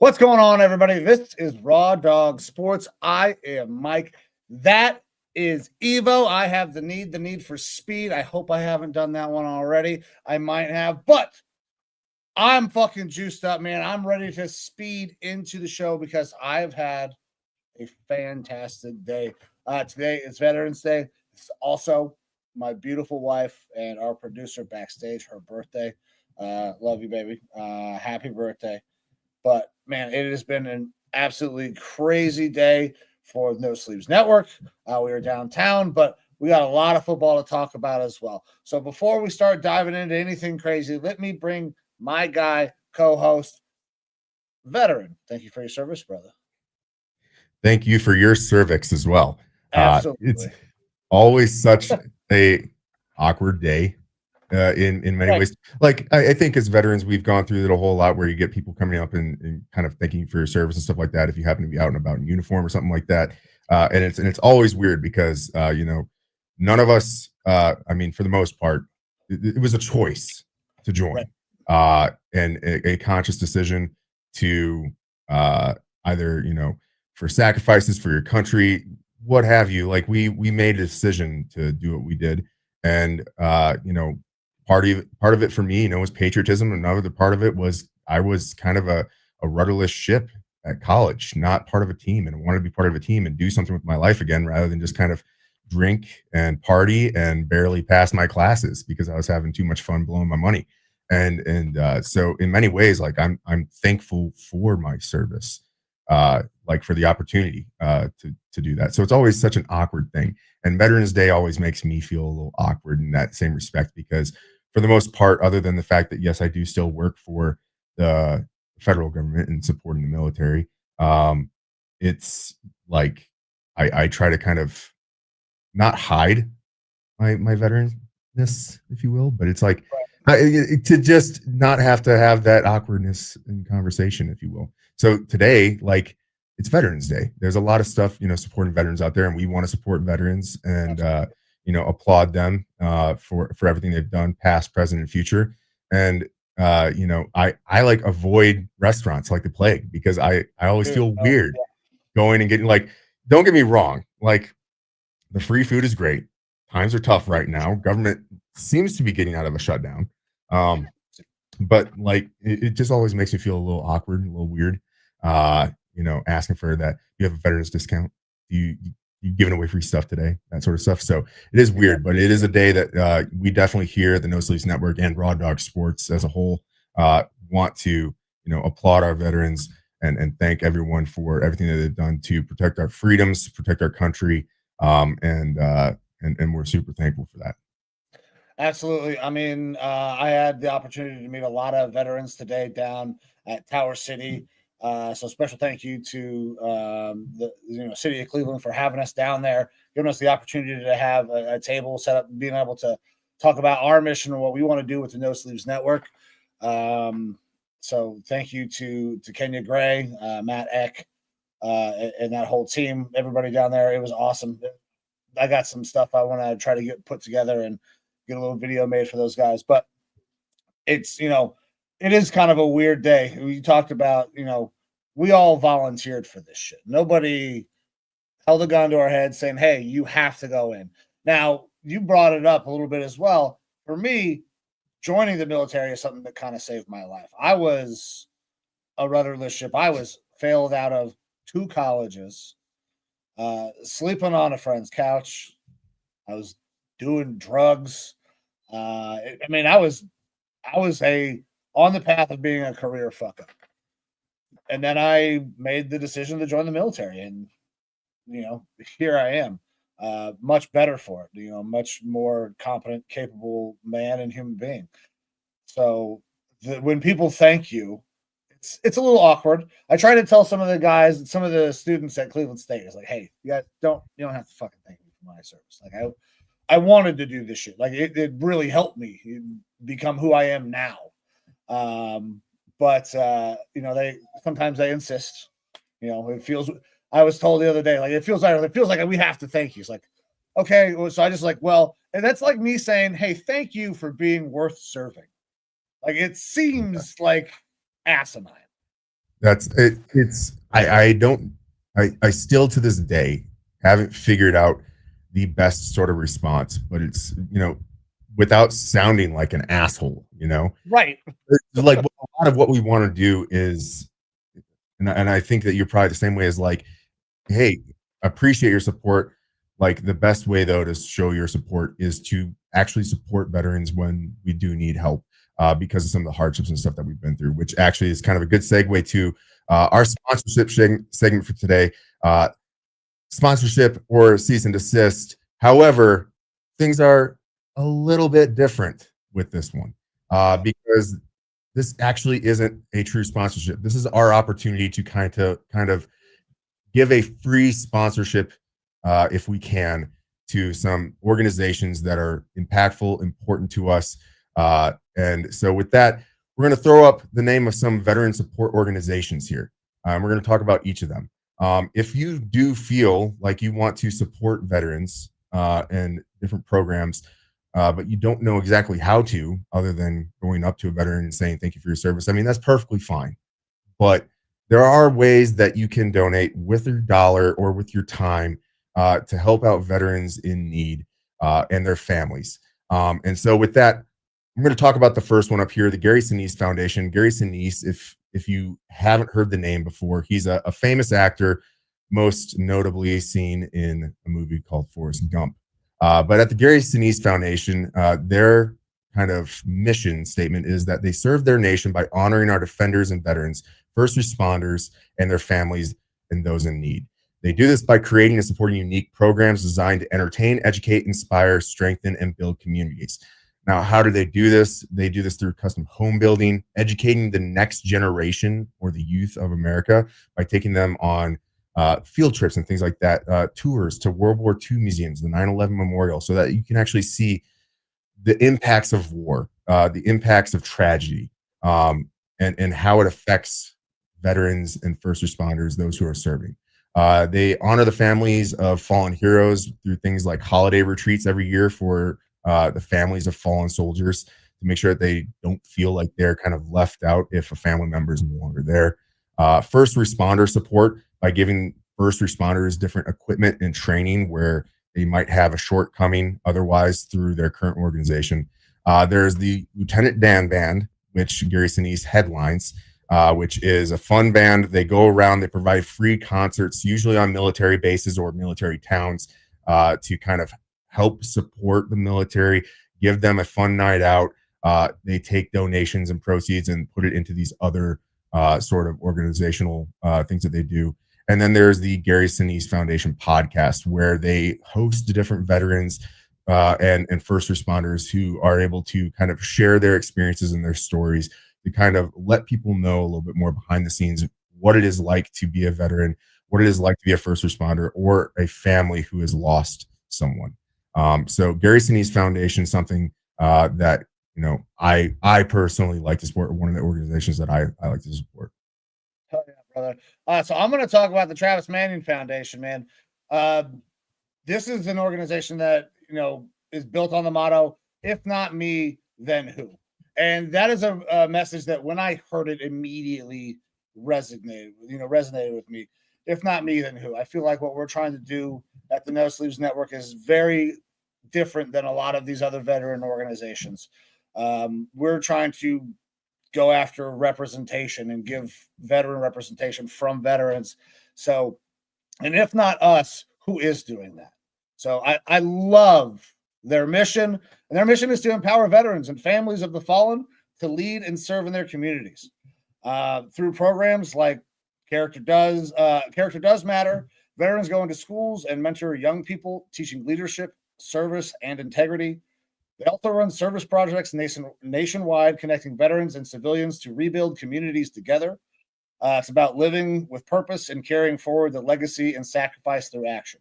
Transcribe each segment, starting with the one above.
What's going on, everybody? This is Raw Dog Sports. I am Mike. That is Evo. I have the need for speed. I hope I haven't done that one already. I might have, but I'm fucking juiced up, man. I'm ready to speed into the show because I've had a fantastic day. Today is Veterans Day. It's also my beautiful wife and our producer backstage, her birthday. Love you, baby. Happy birthday. But man, it has been an absolutely crazy day for No Sleeves Network. We were downtown, but we got a lot of football to talk about as well. So before we start diving into anything crazy, let me bring my guy, co-host, Veteran. Thank you for your service, brother. Thank you for your cervix as well. Absolutely. It's always such a awkward day. In many ways, like I think as veterans, we've gone through it a whole lot where you get people coming up and kind of thanking you for your service and stuff like that. If you happen to be out and about in uniform or something like that, and it's always weird because none of us, I mean, for the most part, it was a choice to join, and a conscious decision to either for sacrifices for your country, what have you. Like we made a decision to do what we did, and part of it for me, was patriotism. Another part of it was I was kind of a rudderless ship at college, not part of a team, and I wanted to be part of a team and do something with my life again, rather than just kind of drink and party and barely pass my classes because I was having too much fun blowing my money. And so in many ways, like I'm thankful for my service, like for the opportunity to do that. So it's always such an awkward thing. And Veterans Day always makes me feel a little awkward in that same respect because for the most part, other than the fact that, yes, I do still work for the federal government and supporting the military, it's like I try to kind of not hide my veteransness, if you will, but it's like to just not have to have that awkwardness in conversation, if you will. So today, like, it's Veterans Day. There's a lot of stuff, supporting veterans out there, and we want to support veterans and applaud them for everything they've done, past, present, and future. And I like avoid restaurants like the plague because I always feel weird going and getting, like, don't get me wrong, like the free food is great. Times are tough right now. Government seems to be getting out of a shutdown. But like it just always makes me feel a little awkward, a little weird. Asking for that. You have a veterans discount. You giving away free stuff today, that sort of stuff. So it is weird, but it is a day that we definitely here at the No Sleeves Network and Raw Dog Sports as a whole want to applaud our veterans and thank everyone for everything that they've done to protect our freedoms, protect our country, and we're super thankful for that. Absolutely. I mean, I had the opportunity to meet a lot of veterans today down at Tower City. So special thank you to the city of Cleveland for having us down there, giving us the opportunity to have a table set up, being able to talk about our mission and what we want to do with the No Sleeves Network. So thank you to Kenya Gray, Matt Eck, and that whole team, everybody down there. It was awesome. I got some stuff I want to try to get put together and get a little video made for those guys. But it's, it is kind of a weird day. We talked about, we all volunteered for this shit. Nobody held a gun to our head saying, hey, you have to go in. Now, you brought it up a little bit as well. For me, joining the military is something that kind of saved my life. I was a rudderless ship. I was failed out of 2 colleges, sleeping on a friend's couch. I was doing drugs. I was on the path of being a career fuck up. And then I made the decision to join the military, and here I am, much better for it. Much more competent, capable man and human being. So when people thank you, it's a little awkward. I try to tell some of the guys, some of the students at Cleveland State, is like, hey, you guys don't have to fucking thank me for my service. Like I wanted to do this shit. Like it really helped me become who I am now. But they sometimes they insist. It feels. I was told the other day, like it feels like we have to thank you. It's like, okay, so I just like, well, and that's like me saying, hey, thank you for being worth serving. Like it seems like asinine. That's it. I still to this day haven't figured out the best sort of response, but it's, without sounding like an asshole, Right. It's like a lot of what we want to do is, and I think that you're probably the same way, as like, hey, appreciate your support. Like, the best way though to show your support is to actually support veterans when we do need help, because of some of the hardships and stuff that we've been through, which actually is kind of a good segue to our sponsorship segment for today. Sponsorship or cease and desist. However, things are a little bit different with this one, because this actually isn't a true sponsorship. This is our opportunity to kind of give a free sponsorship, if we can, to some organizations that are impactful, important to us. And so with that, we're going to throw up the name of some veteran support organizations here. We're going to talk about each of them. If you do feel like you want to support veterans and different programs, but you don't know exactly how to, other than going up to a veteran and saying, thank you for your service, I mean, that's perfectly fine. But there are ways that you can donate with your dollar or with your time, to help out veterans in need, and their families. And so with that, I'm going to talk about the first one up here, the Gary Sinise Foundation. Gary Sinise, if you haven't heard the name before, he's a famous actor, most notably seen in a movie called Forrest Gump. But at the Gary Sinise Foundation, their kind of mission statement is that they serve their nation by honoring our defenders and veterans, first responders, and their families, and those in need. They do this by creating and supporting unique programs designed to entertain, educate, inspire, strengthen, and build communities. Now, how do they do this? They do this through custom home building, educating the next generation or the youth of America by taking them on field trips and things like that, tours to World War II museums, the 9/11 Memorial, so that you can actually see the impacts of war, the impacts of tragedy, and how it affects veterans and first responders, those who are serving. They honor the families of fallen heroes through things like holiday retreats every year for the families of fallen soldiers, to make sure that they don't feel like they're kind of left out if a family member is no longer there. First responder support by giving first responders different equipment and training where they might have a shortcoming otherwise through their current organization. There's the Lieutenant Dan Band, which Gary Sinise headlines, which is a fun band. They go around, they provide free concerts, usually on military bases or military towns, to kind of help support the military, give them a fun night out. They take donations and proceeds and put it into these other sort of organizational things that they do. And then there's the Gary Sinise Foundation podcast, where they host different veterans and first responders who are able to kind of share their experiences and their stories, to kind of let people know a little bit more behind the scenes what it is like to be a veteran, what it is like to be a first responder or a family who has lost someone. So Gary Sinise Foundation, something that I personally like to support, one of the organizations that I like to support. Oh, yeah, brother. So I'm going to talk about the Travis Manion Foundation, man. This is an organization that, is built on the motto, if not me, then who? And that is a message that when I heard it immediately resonated with me. If not me, then who? I feel like what we're trying to do at the No Sleeves Network is very different than a lot of these other veteran organizations. We're trying to go after representation and give veteran representation from veterans. So, and if not us, who is doing that? So I love their mission, and their mission is to empower veterans and families of the fallen to lead and serve in their communities through programs like Character Does Matter. Veterans go into schools and mentor young people, teaching leadership, service, and integrity. They also run service projects nationwide, connecting veterans and civilians to rebuild communities together. It's about living with purpose and carrying forward the legacy and sacrifice through action.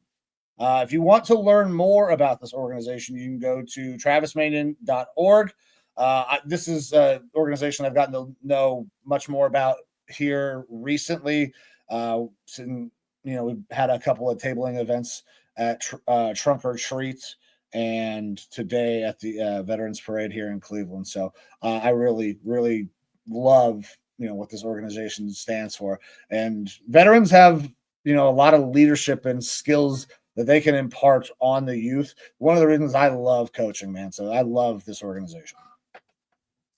If you want to learn more about this organization, you can go to travismanion.org. This is an organization I've gotten to know much more about here recently. We've had a couple of tabling events at Trunk or Treat and today at the Veterans Parade here in Cleveland. So I really, really love what this organization stands for. And veterans have, a lot of leadership and skills that they can impart on the youth. One of the reasons I love coaching, man. So I love this organization.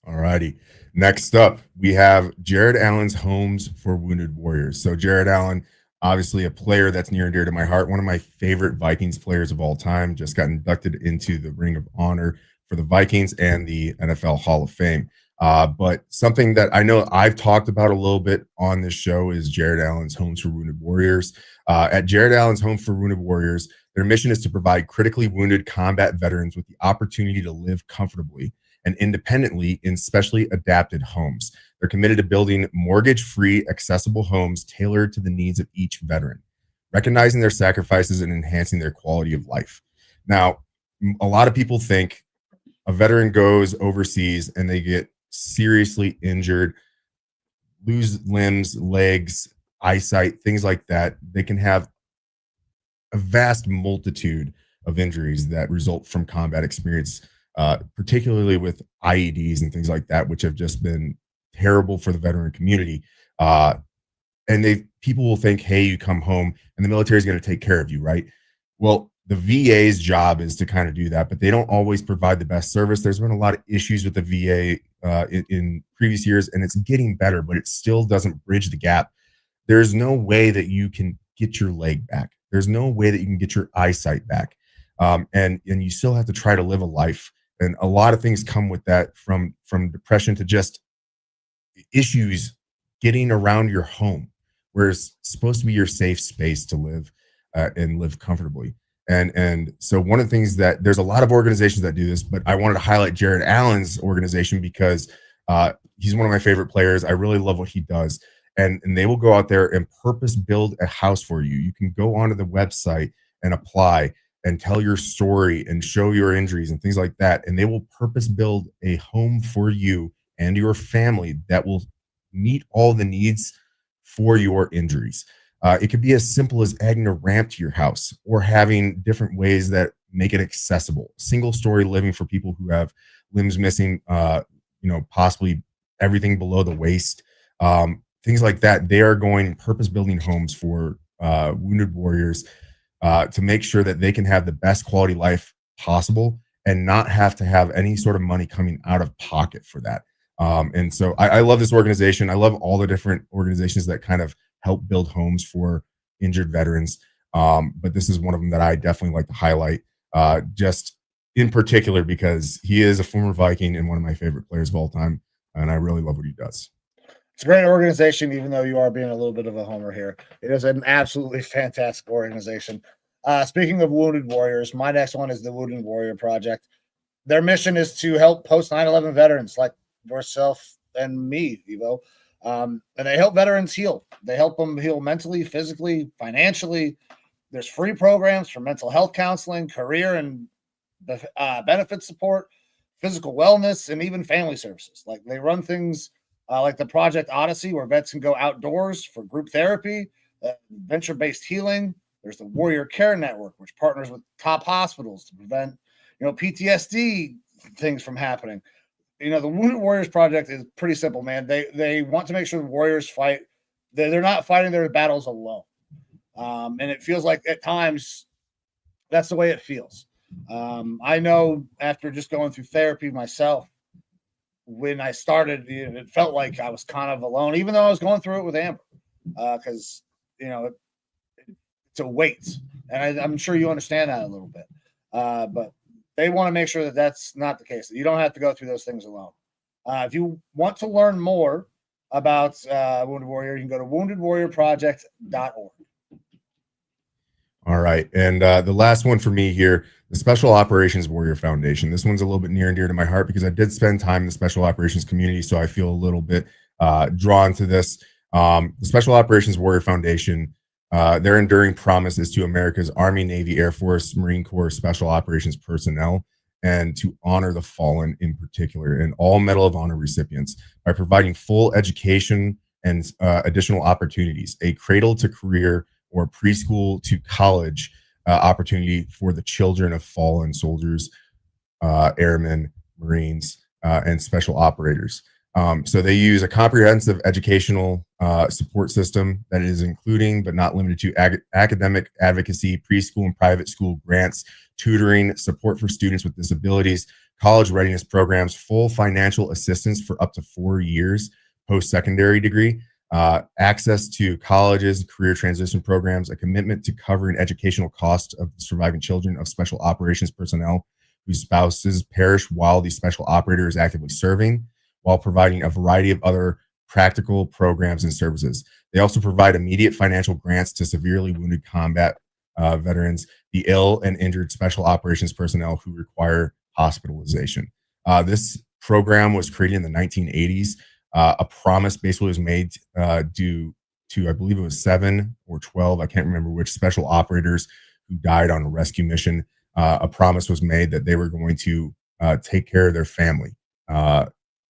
All righty. Next up, we have Jared Allen's Homes for Wounded Warriors. So Jared Allen, obviously a player that's near and dear to my heart, one of my favorite Vikings players of all time, just got inducted into the Ring of Honor for the Vikings and the NFL Hall of Fame. But something that I know I've talked about a little bit on this show is Jared Allen's Homes for Wounded Warriors. At Jared Allen's Home for Wounded Warriors, their mission is to provide critically wounded combat veterans with the opportunity to live comfortably and independently in specially adapted homes. They're committed to building mortgage-free, accessible homes tailored to the needs of each veteran, recognizing their sacrifices and enhancing their quality of life. Now, a lot of people think a veteran goes overseas and they get seriously injured, lose limbs, legs, eyesight, things like that. They can have a vast multitude of injuries that result from combat experience, particularly with IEDs and things like that, which have just been terrible for the veteran community. And people will think, hey, you come home and the military is going to take care of you, right? Well, the VA's job is to kind of do that, but they don't always provide the best service. There's been a lot of issues with the VA in previous years, and it's getting better, but it still doesn't bridge the gap. There's no way that you can get your leg back. There's no way that you can get your eyesight back. And you still have to try to live a life. And a lot of things come with that, from depression to just issues getting around your home, where it's supposed to be your safe space to live and live comfortably. And so one of the things that there's a lot of organizations that do this, but I wanted to highlight Jared Allen's organization because he's one of my favorite players. I really love what he does. And they will go out there and purpose build a house for you. You can go onto the website and apply and tell your story and show your injuries and things like that. And they will purpose build a home for you and your family that will meet all the needs for your injuries. It could be as simple as adding a ramp to your house or having different ways that make it accessible. Single story living for people who have limbs missing, possibly everything below the waist, things like that. They are going purpose building homes for wounded warriors to make sure that they can have the best quality life possible and not have to have any sort of money coming out of pocket for that. And so I love this organization. I love all the different organizations that kind of help build homes for injured veterans. But this is one of them that I definitely like to highlight, just in particular because he is a former Viking and one of my favorite players of all time. And I really love what he does. It's a great organization, even though you are being a little bit of a homer here. It is an absolutely fantastic organization. Speaking of Wounded Warriors, my next one is the Wounded Warrior Project. Their mission is to help post 9/11 veterans like yourself and me, Evo. And they help veterans heal. They help them heal mentally, physically, financially. There's free programs for mental health counseling, career and benefit support, physical wellness, and even family services. Like they run things like the Project Odyssey, where vets can go outdoors for group therapy, venture-based healing. There's the Warrior Care Network, which partners with top hospitals to prevent, PTSD things from happening. The Wounded Warriors Project is pretty simple, man. They want to make sure the Warriors fight. They're not fighting their battles alone. And it feels like at times that's the way it feels. I know after just going through therapy myself, when I started, it felt like I was kind of alone, even though I was going through it with Amber, because, it's a weight. And I'm sure you understand that a little bit. But they want to make sure that that's not the case. You don't have to go through those things alone. If you want to learn more about Wounded Warrior, you can go to woundedwarriorproject.org. All right. And the last one for me here, the Special Operations Warrior Foundation. This one's a little bit near and dear to my heart because I did spend time in the special operations community, so I feel a little bit drawn to this. The Special Operations Warrior Foundation, their enduring promise is to America's Army, Navy, Air Force, Marine Corps special operations personnel, and to honor the fallen in particular, and all Medal of Honor recipients by providing full education and additional opportunities, a cradle to career or preschool to college opportunity for the children of fallen soldiers, airmen, Marines, and special operators. So they use a comprehensive educational support system that is including but not limited to academic advocacy, preschool and private school grants, tutoring, support for students with disabilities, college readiness programs, full financial assistance for up to 4 years post-secondary degree, access to colleges, career transition programs, a commitment to covering educational costs of surviving children of special operations personnel whose spouses perish while the special operator is actively serving, while providing a variety of other practical programs and services. They also provide immediate financial grants to severely wounded combat veterans, the ill and injured special operations personnel who require hospitalization. This program was created in the 1980s. A promise basically was made due to, I believe it was 7 or 12, I can't remember which, special operators who died on a rescue mission. A promise was made that they were going to take care of their family,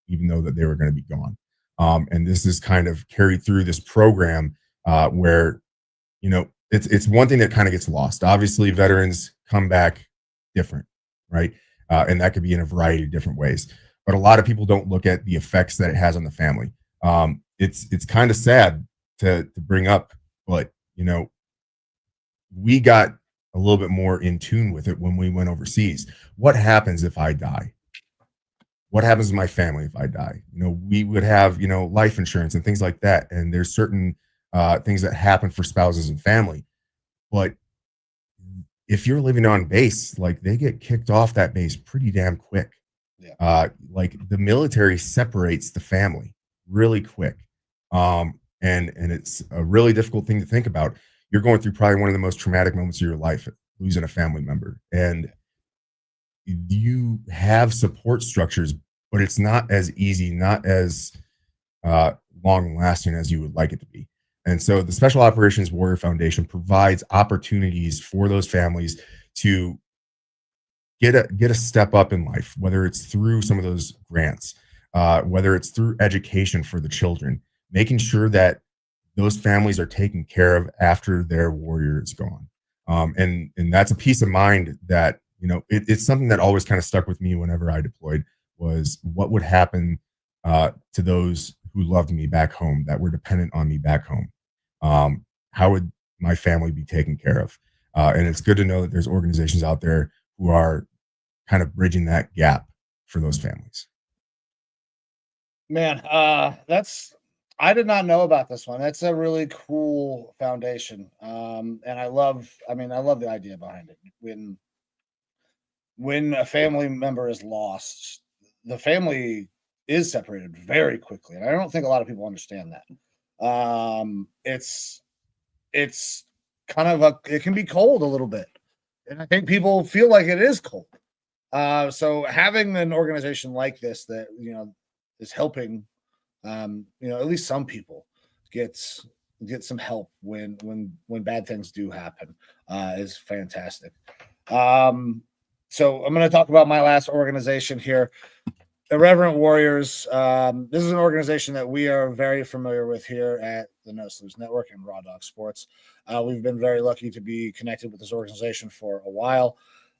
even though that they were going to be gone. And this is kind of carried through this program where, you know, it's one thing that kind of gets lost. Obviously, veterans come back different, right? And that could be in a variety of different ways. But a lot of people don't look at the effects that it has on the family. It's kind of sad to bring up, but you know, we got a little bit more in tune with it when we went overseas. What happens if I die? What happens to my family if I die? You know, we would have, you know, life insurance and things like that. And there's certain things that happen for spouses and family. But if you're living on base, like they get kicked off that base pretty damn quick. Yeah. Like the military separates the family really quick. And it's a really difficult thing to think about. You're going through probably one of the most traumatic moments of your life, losing a family member. And you have support structures, but it's not as easy, not as long lasting as you would like it to be. And so the Special Operations Warrior Foundation provides opportunities for those families to get a step up in life, whether it's through some of those grants, whether it's through education for the children, making sure that those families are taken care of after their warrior is gone. And that's a peace of mind that, you know, it's something that always kind of stuck with me whenever I deployed, was what would happen to those who loved me back home, that were dependent on me back home. How would my family be taken care of? And it's good to know that there's organizations out there who are kind of bridging that gap for those families. Man, I did not know about this one. That's a really cool foundation. And I love the idea behind it. When a family member is lost, the family is separated very quickly. And I don't think a lot of people understand that. It's kind of it can be cold a little bit. And I think people feel like it is cold. So having an organization like this that, you know, is helping, you know, at least some people get some help when bad things do happen, is fantastic. So I'm going to talk about my last organization here, Irreverent Warriors. This is an organization that we are very familiar with here at the No Sleeves Network and Raw Dog Sports. We've been very lucky to be connected with this organization for a while.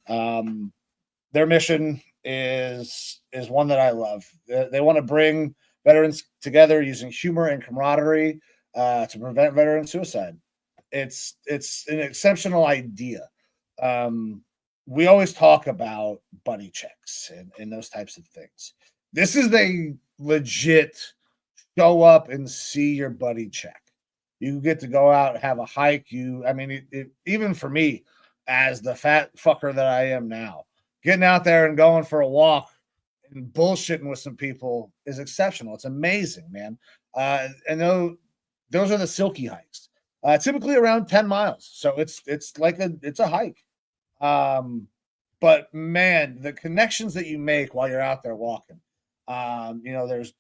Their mission is one that I love. They want to bring veterans together using humor and camaraderie to prevent veteran suicide. It's an exceptional idea. We always talk about buddy checks and those types of things. This is a legit show up and see your buddy check. You get to go out and have a hike. Even for me, as the fat fucker that I am now, getting out there and going for a walk and bullshitting with some people is exceptional. It's amazing, man. And those are the silky hikes, typically around 10 miles. So it's a hike. But man, the connections that you make while you're out there walking, you know, there's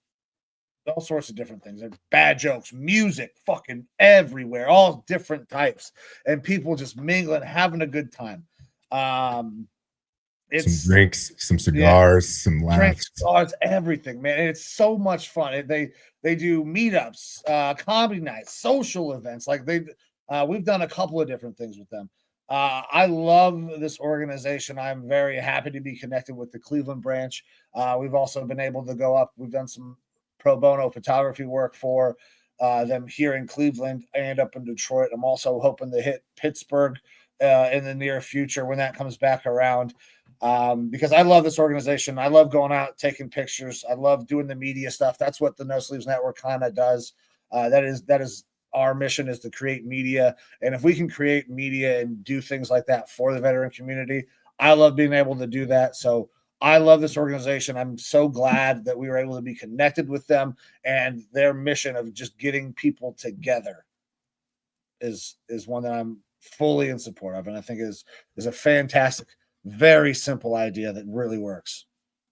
all sorts of different things. There's bad jokes, music, fucking everywhere, all different types, and people just mingling, having a good time. Some drinks, some cigars, some laughs, drinks, cigars, everything, man. It's so much fun. They do meetups, comedy nights, social events. Like we've done a couple of different things with them. I love this organization. I'm very happy to be connected with the Cleveland branch. We've also been able to go up. We've done some pro bono photography work for them here in Cleveland and up in Detroit. I'm also hoping to hit Pittsburgh in the near future when that comes back around. Because I love this organization. I love going out, taking pictures. I love doing the media stuff. That's what the No Sleeves Network kind of does. That is our mission, is to create media. And if we can create media and do things like that for the veteran community, I love being able to do that. So I love this organization. I'm so glad that we were able to be connected with them, and their mission of just getting people together is one that I'm fully in support of. And I think is a fantastic, very simple idea that really works.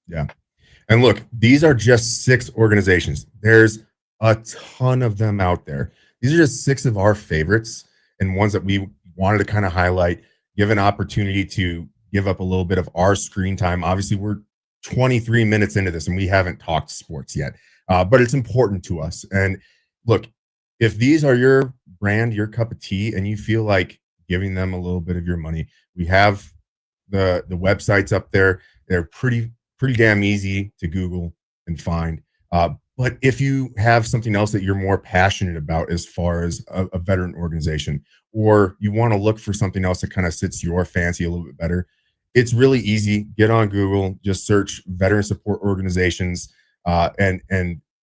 Yeah. And look, these are just 6 organizations. There's a ton of them out there. These are just 6 of our favorites and ones that we wanted to kind of highlight, give an opportunity to give up a little bit of our screen time. Obviously, we're 23 minutes into this and we haven't talked sports yet, but it's important to us. And look, if these are your brand, your cup of tea, and you feel like giving them a little bit of your money, we have the websites up there. They're pretty damn easy to Google and find. But if you have something else that you're more passionate about as far as a veteran organization, or you want to look for something else that kind of sits your fancy a little bit better, it's really easy. Get on Google, just search veteran support organizations, and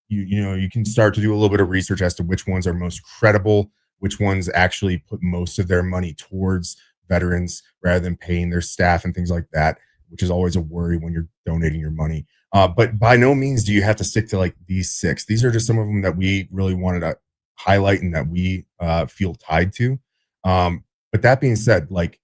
you can start to do a little bit of research as to which ones are most credible, which ones actually put most of their money towards veterans rather than paying their staff and things like that, which is always a worry when you're donating your money. But by no means do you have to stick to like these 6. These are just some of them that we really wanted to highlight and that we feel tied to. But that being said, like,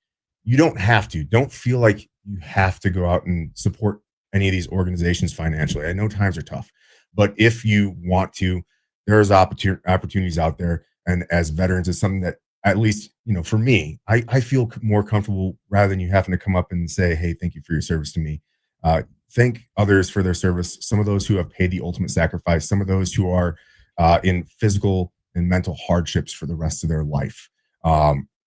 you don't have to. Don't feel like you have to go out and support any of these organizations financially. I know times are tough, but if you want to, there's opportunities out there. And as veterans, it's something that, at least, for me, I feel more comfortable rather than you having to come up and say, hey, thank you for your service to me. Thank others for their service. Some of those who have paid the ultimate sacrifice, some of those who are in physical and mental hardships for the rest of their life.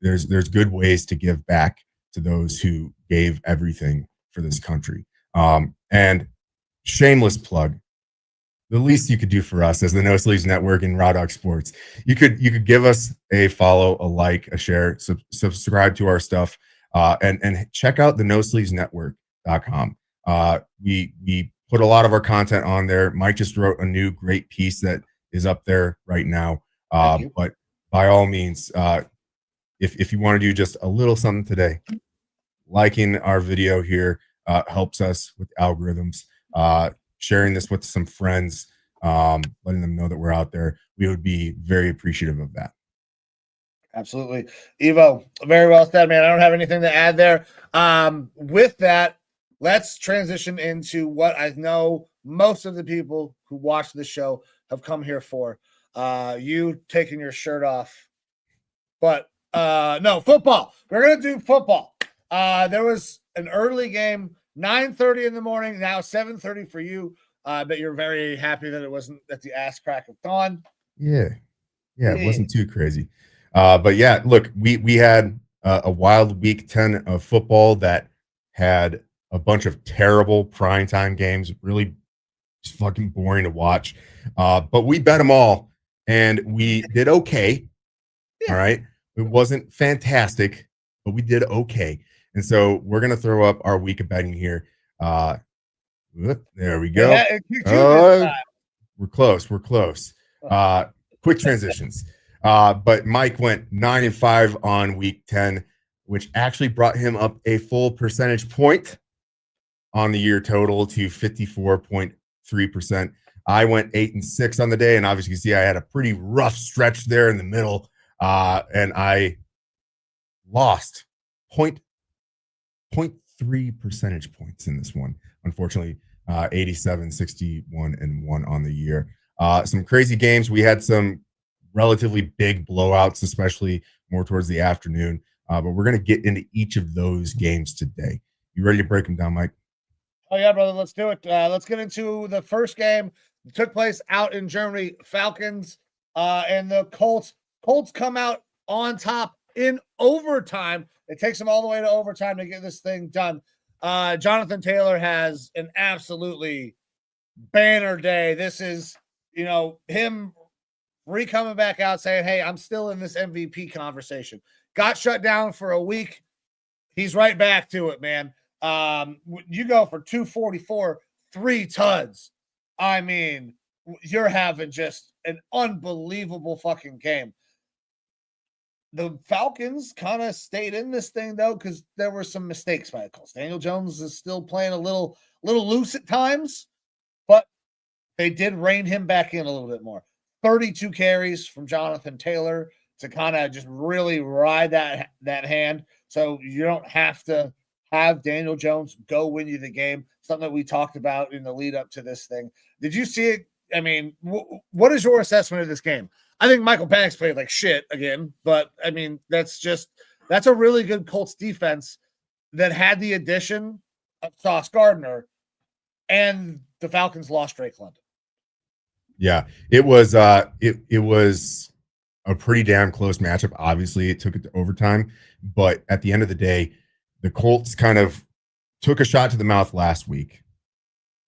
There's good ways to give back to those who gave everything for this country. And shameless plug, the least you could do for us as the No Sleeves Network and Raw Dog Sports, you could give us a follow, a like, a share, subscribe to our stuff, and check out the NoSleevesNetwork.com. We put a lot of our content on there. Mike just wrote a new great piece that is up there right now. But by all means, if you want to do just a little something today, liking our video here helps us with algorithms. Sharing this with some friends, letting them know that we're out there, we would be very appreciative of that. Absolutely. Evo, very well said, man. I don't have anything to add there. With that, let's transition into what I know most of the people who watch the show have come here for. You taking your shirt off. But no, football. We're going to do football. There was an early game, 9:30 in the morning, now 7:30 for you. But you're very happy that it wasn't at the ass crack of dawn. Yeah, it wasn't too crazy. But yeah, look, we had a wild week 10 of football that had a bunch of terrible primetime games, really just fucking boring to watch. But we bet them all, and we did okay. Yeah. All right. It wasn't fantastic, but we did okay. And so we're going to throw up our week of betting here. There we go. We're close. Quick transitions. But Mike went 9-5 on week 10, which actually brought him up a full percentage point on the year total to 54.3%. I went 8-6 on the day, and obviously you see I had a pretty rough stretch there in the middle, and I lost 0.3 percentage points in this one. Unfortunately, 87, 61, and 1 on the year. Some crazy games. We had some relatively big blowouts, especially more towards the afternoon. But we're going to get into each of those games today. You ready to break them down, Mike? Oh, yeah, brother. Let's do it. Let's get into the first game. It took place out in Germany. Falcons and the Colts. Colts come out on top in overtime. It takes them all the way to overtime to get this thing done. Jonathan Taylor has an absolutely banner day. This is, him coming back out saying, hey, I'm still in this MVP conversation. Got shut down for a week. He's right back to it, man. You go for 244, 3 tuds. I mean, you're having just an unbelievable fucking game. The Falcons kind of stayed in this thing, though, because there were some mistakes by the Colts. Daniel Jones is still playing a little loose at times, but they did rein him back in a little bit more. 32 carries from Jonathan Taylor to kind of just really ride that hand. So you don't have to have Daniel Jones go win you the game. Something that we talked about in the lead up to this thing. Did you see it? I mean, what is your assessment of this game? I think Michael Penix played like shit again, but I mean, that's a really good Colts defense that had the addition of Sauce Gardner, and the Falcons lost Drake London. Yeah, it was it was a pretty damn close matchup. Obviously, it took it to overtime, but at the end of the day, the Colts kind of took a shot to the mouth last week,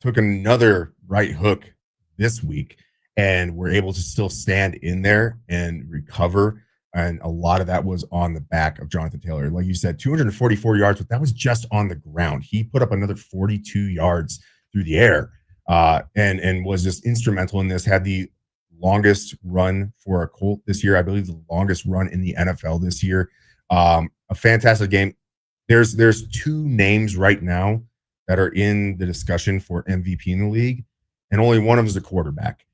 took another right hook this week, and were able to still stand in there and recover. And a lot of that was on the back of Jonathan Taylor. Like you said, 244 yards, but that was just on the ground. He put up another 42 yards through the air, and was just instrumental in this. Had the longest run for a Colt this year. I believe the longest run in the NFL this year. A fantastic game. There's 2 names right now that are in the discussion for MVP in the league, and only one of them is a quarterback.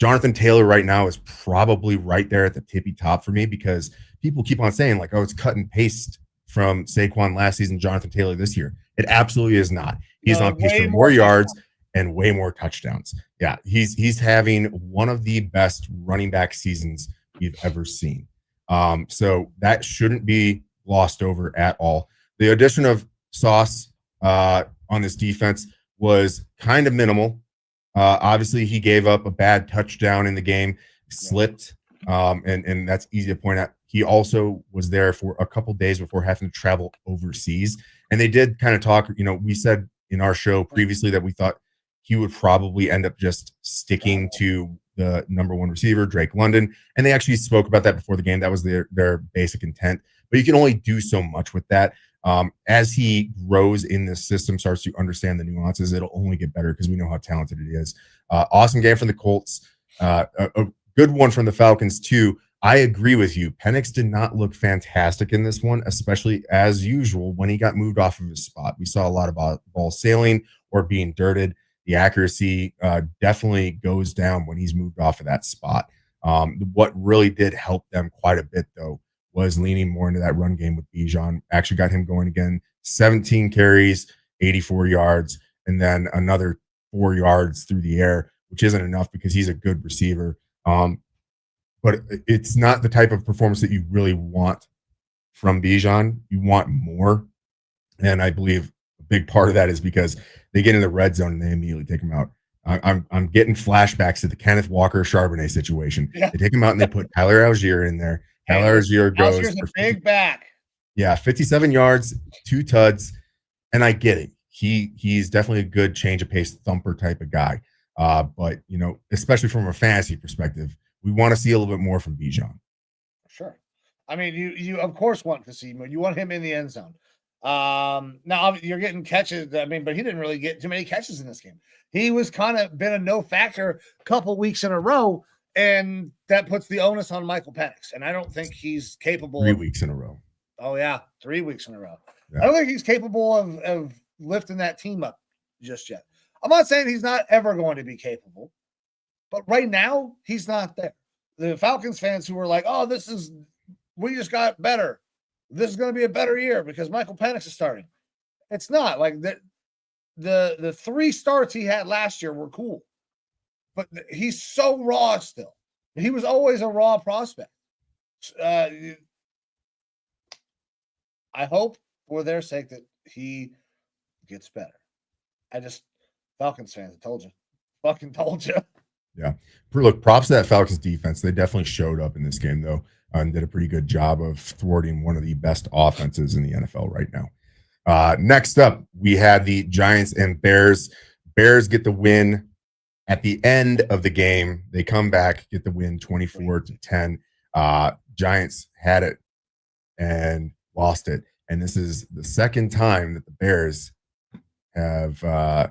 Jonathan Taylor right now is probably right there at the tippy top for me, because people keep on saying like, oh, it's cut and paste from Saquon last season, Jonathan Taylor this year. It absolutely is not. He's on pace for more yards and way more touchdowns. Yeah, he's having one of the best running back seasons we've ever seen. So that shouldn't be glossed over at all. The addition of Sauce on this defense was kind of minimal. Obviously, he gave up a bad touchdown in the game, slipped, and that's easy to point out. He also was there for a couple days before having to travel overseas. And they did kind of talk, we said in our show previously that we thought he would probably end up just sticking to the number 1 receiver, Drake London. And they actually spoke about that before the game. That was their basic intent. But you can only do so much with that. As he grows in this system, starts to understand the nuances, it'll only get better because we know how talented it is. Awesome game from the Colts. A good one from the Falcons, too. I agree with you. Penix did not look fantastic in this one, especially as usual when he got moved off of his spot. We saw a lot of ball sailing or being dirted. The accuracy definitely goes down when he's moved off of that spot. What really did help them quite a bit, though, was leaning more into that run game with Bijan. Actually got him going again. 17 carries, 84 yards, and then another 4 yards through the air, which isn't enough because he's a good receiver. But it's not the type of performance that you really want from Bijan. You want more. And I believe a big part of that is because they get in the red zone and they immediately take him out. I'm getting flashbacks to the Kenneth Walker Charbonnet situation. Yeah. They take him out and they put Tyler Algier in there. Tyler Algier goes. Algier's a big back. Yeah, 57 yards, 2 tuds. And I get it. He's definitely a good change of pace thumper type of guy. But, especially from a fantasy perspective, we want to see a little bit more from Bijan. Sure. I mean, you of course want to see more. You want him in the end zone. Now you're getting catches. I mean, but he didn't really get too many catches in this game. He was kind of been a no factor a couple weeks in a row, and that puts the onus on Michael Penix. And I don't think he's capable. 3 weeks in a row. Oh yeah, 3 weeks in a row. Yeah. I don't think he's capable of lifting that team up just yet. I'm not saying he's not ever going to be capable, but right now he's not there. The Falcons fans who were like, "Oh, we just got better. This is going to be a better year because Michael Penix is starting." It's not like that. The 3 starts he had last year were cool, but he's so raw still. He was always a raw prospect. I hope for their sake that he gets better. Falcons fans, I told you. Fucking told you. Yeah. Look, props to that Falcons defense. They definitely showed up in this game, though, and did a pretty good job of thwarting one of the best offenses in the NFL right now. Next up, we had the Giants and Bears. Bears get the win. At the end of the game, they come back, get the win 24-10. Giants had it and lost it. And this is the second time that the Bears have, I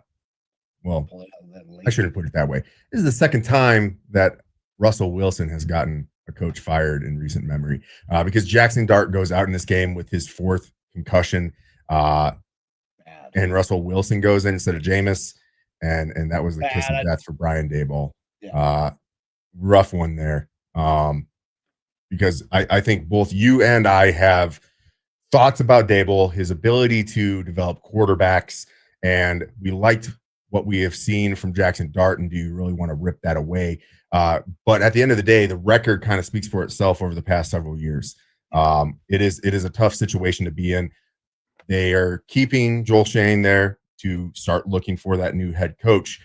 shouldn't put it that way. This is the second time that Russell Wilson has gotten a coach fired in recent memory, because Jackson Dart goes out in this game with his fourth concussion, and Russell Wilson goes in instead of Jameis, and that was the kiss of death for Brian Daboll. Yeah. Rough one there, because I think both you and I have thoughts about Daboll, his ability to develop quarterbacks, and we liked what we have seen from Jackson Dart, and do you really want to rip that away? But at the end of the day, the record kind of speaks for itself over the past several years. It is a tough situation to be in. They are keeping Joel Shane there to start looking for that new head coach.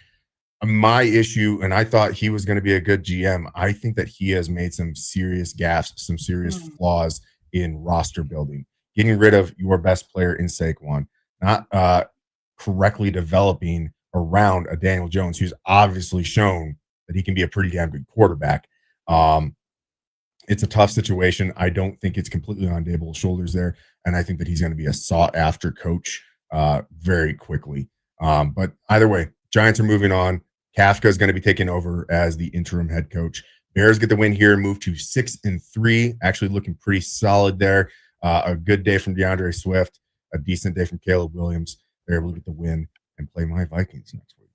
My issue, and I thought he was going to be a good GM, I think that he has made some serious gaffes, some serious flaws in roster building. Getting rid of your best player in Saquon, not correctly developing around a Daniel Jones, who's obviously shown that he can be a pretty damn good quarterback. It's a tough situation. I don't think it's completely on Daboll's shoulders there, and I think that he's going to be a sought-after coach very quickly. But either way, Giants are moving on. Kafka is going to be taking over as the interim head coach. Bears get the win here, move to 6-3, actually looking pretty solid there. A good day from DeAndre Swift, a decent day from Caleb Williams. They're able to get the win and play my Vikings next week.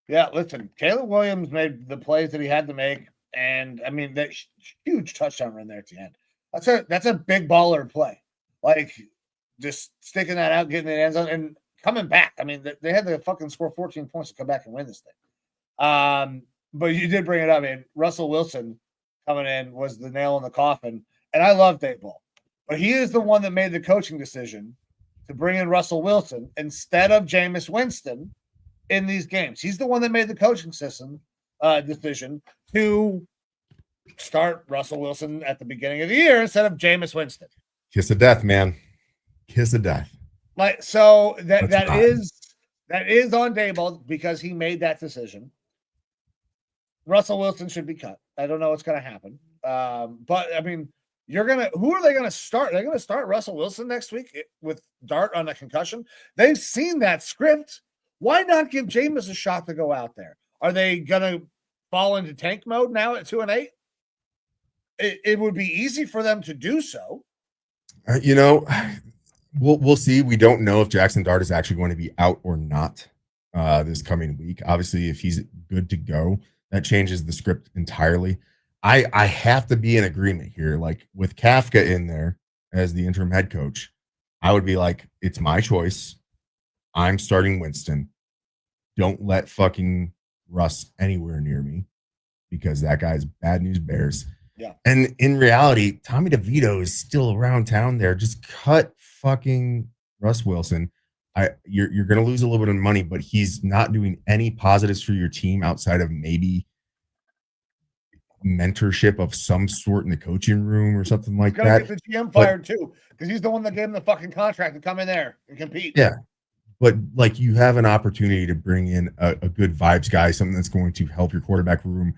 Yeah, listen, Caleb Williams made the plays that he had to make, and I mean that huge touchdown run there at the end. That's a big baller play, like just sticking that out, getting the end zone, and coming back. I mean, they had to fucking score 14 points to come back and win this thing. But you did bring it up, and Russell Wilson coming in was the nail in the coffin, and I love Daboll, but he is the one that made the coaching decision to bring in Russell Wilson instead of Jameis Winston in these games. He's the one that made the coaching decision to start Russell Wilson at the beginning of the year instead of Jameis Winston. Kiss of death, man. Kiss of death. Like, so that is on Daboll because he made that decision. Russell Wilson should be cut. I don't know what's going to happen. But I mean, who are they going to start? They're going to start Russell Wilson next week with Dart on a concussion. They've seen that script. Why not give Jameis a shot to go out there? Are they going to fall into tank mode now at 2-8? It would be easy for them to do so. We'll see. We don't know if Jackson Dart is actually going to be out or not this coming week. Obviously, if he's good to go, that changes the script entirely. I have to be in agreement here. Like with Kafka in there as the interim head coach, I would be like, it's my choice. I'm starting Winston. Don't let fucking Russ anywhere near me because that guy's bad news bears. Yeah. And in reality, Tommy DeVito is still around town there. Just cut fucking Russ Wilson. You're going to lose a little bit of money, but he's not doing any positives for your team outside of maybe mentorship of some sort in the coaching room or something like that. Get the GM fired too, because he's the one that gave him the fucking contract to come in there and compete. Yeah. But like you have an opportunity to bring in a good vibes guy, something that's going to help your quarterback room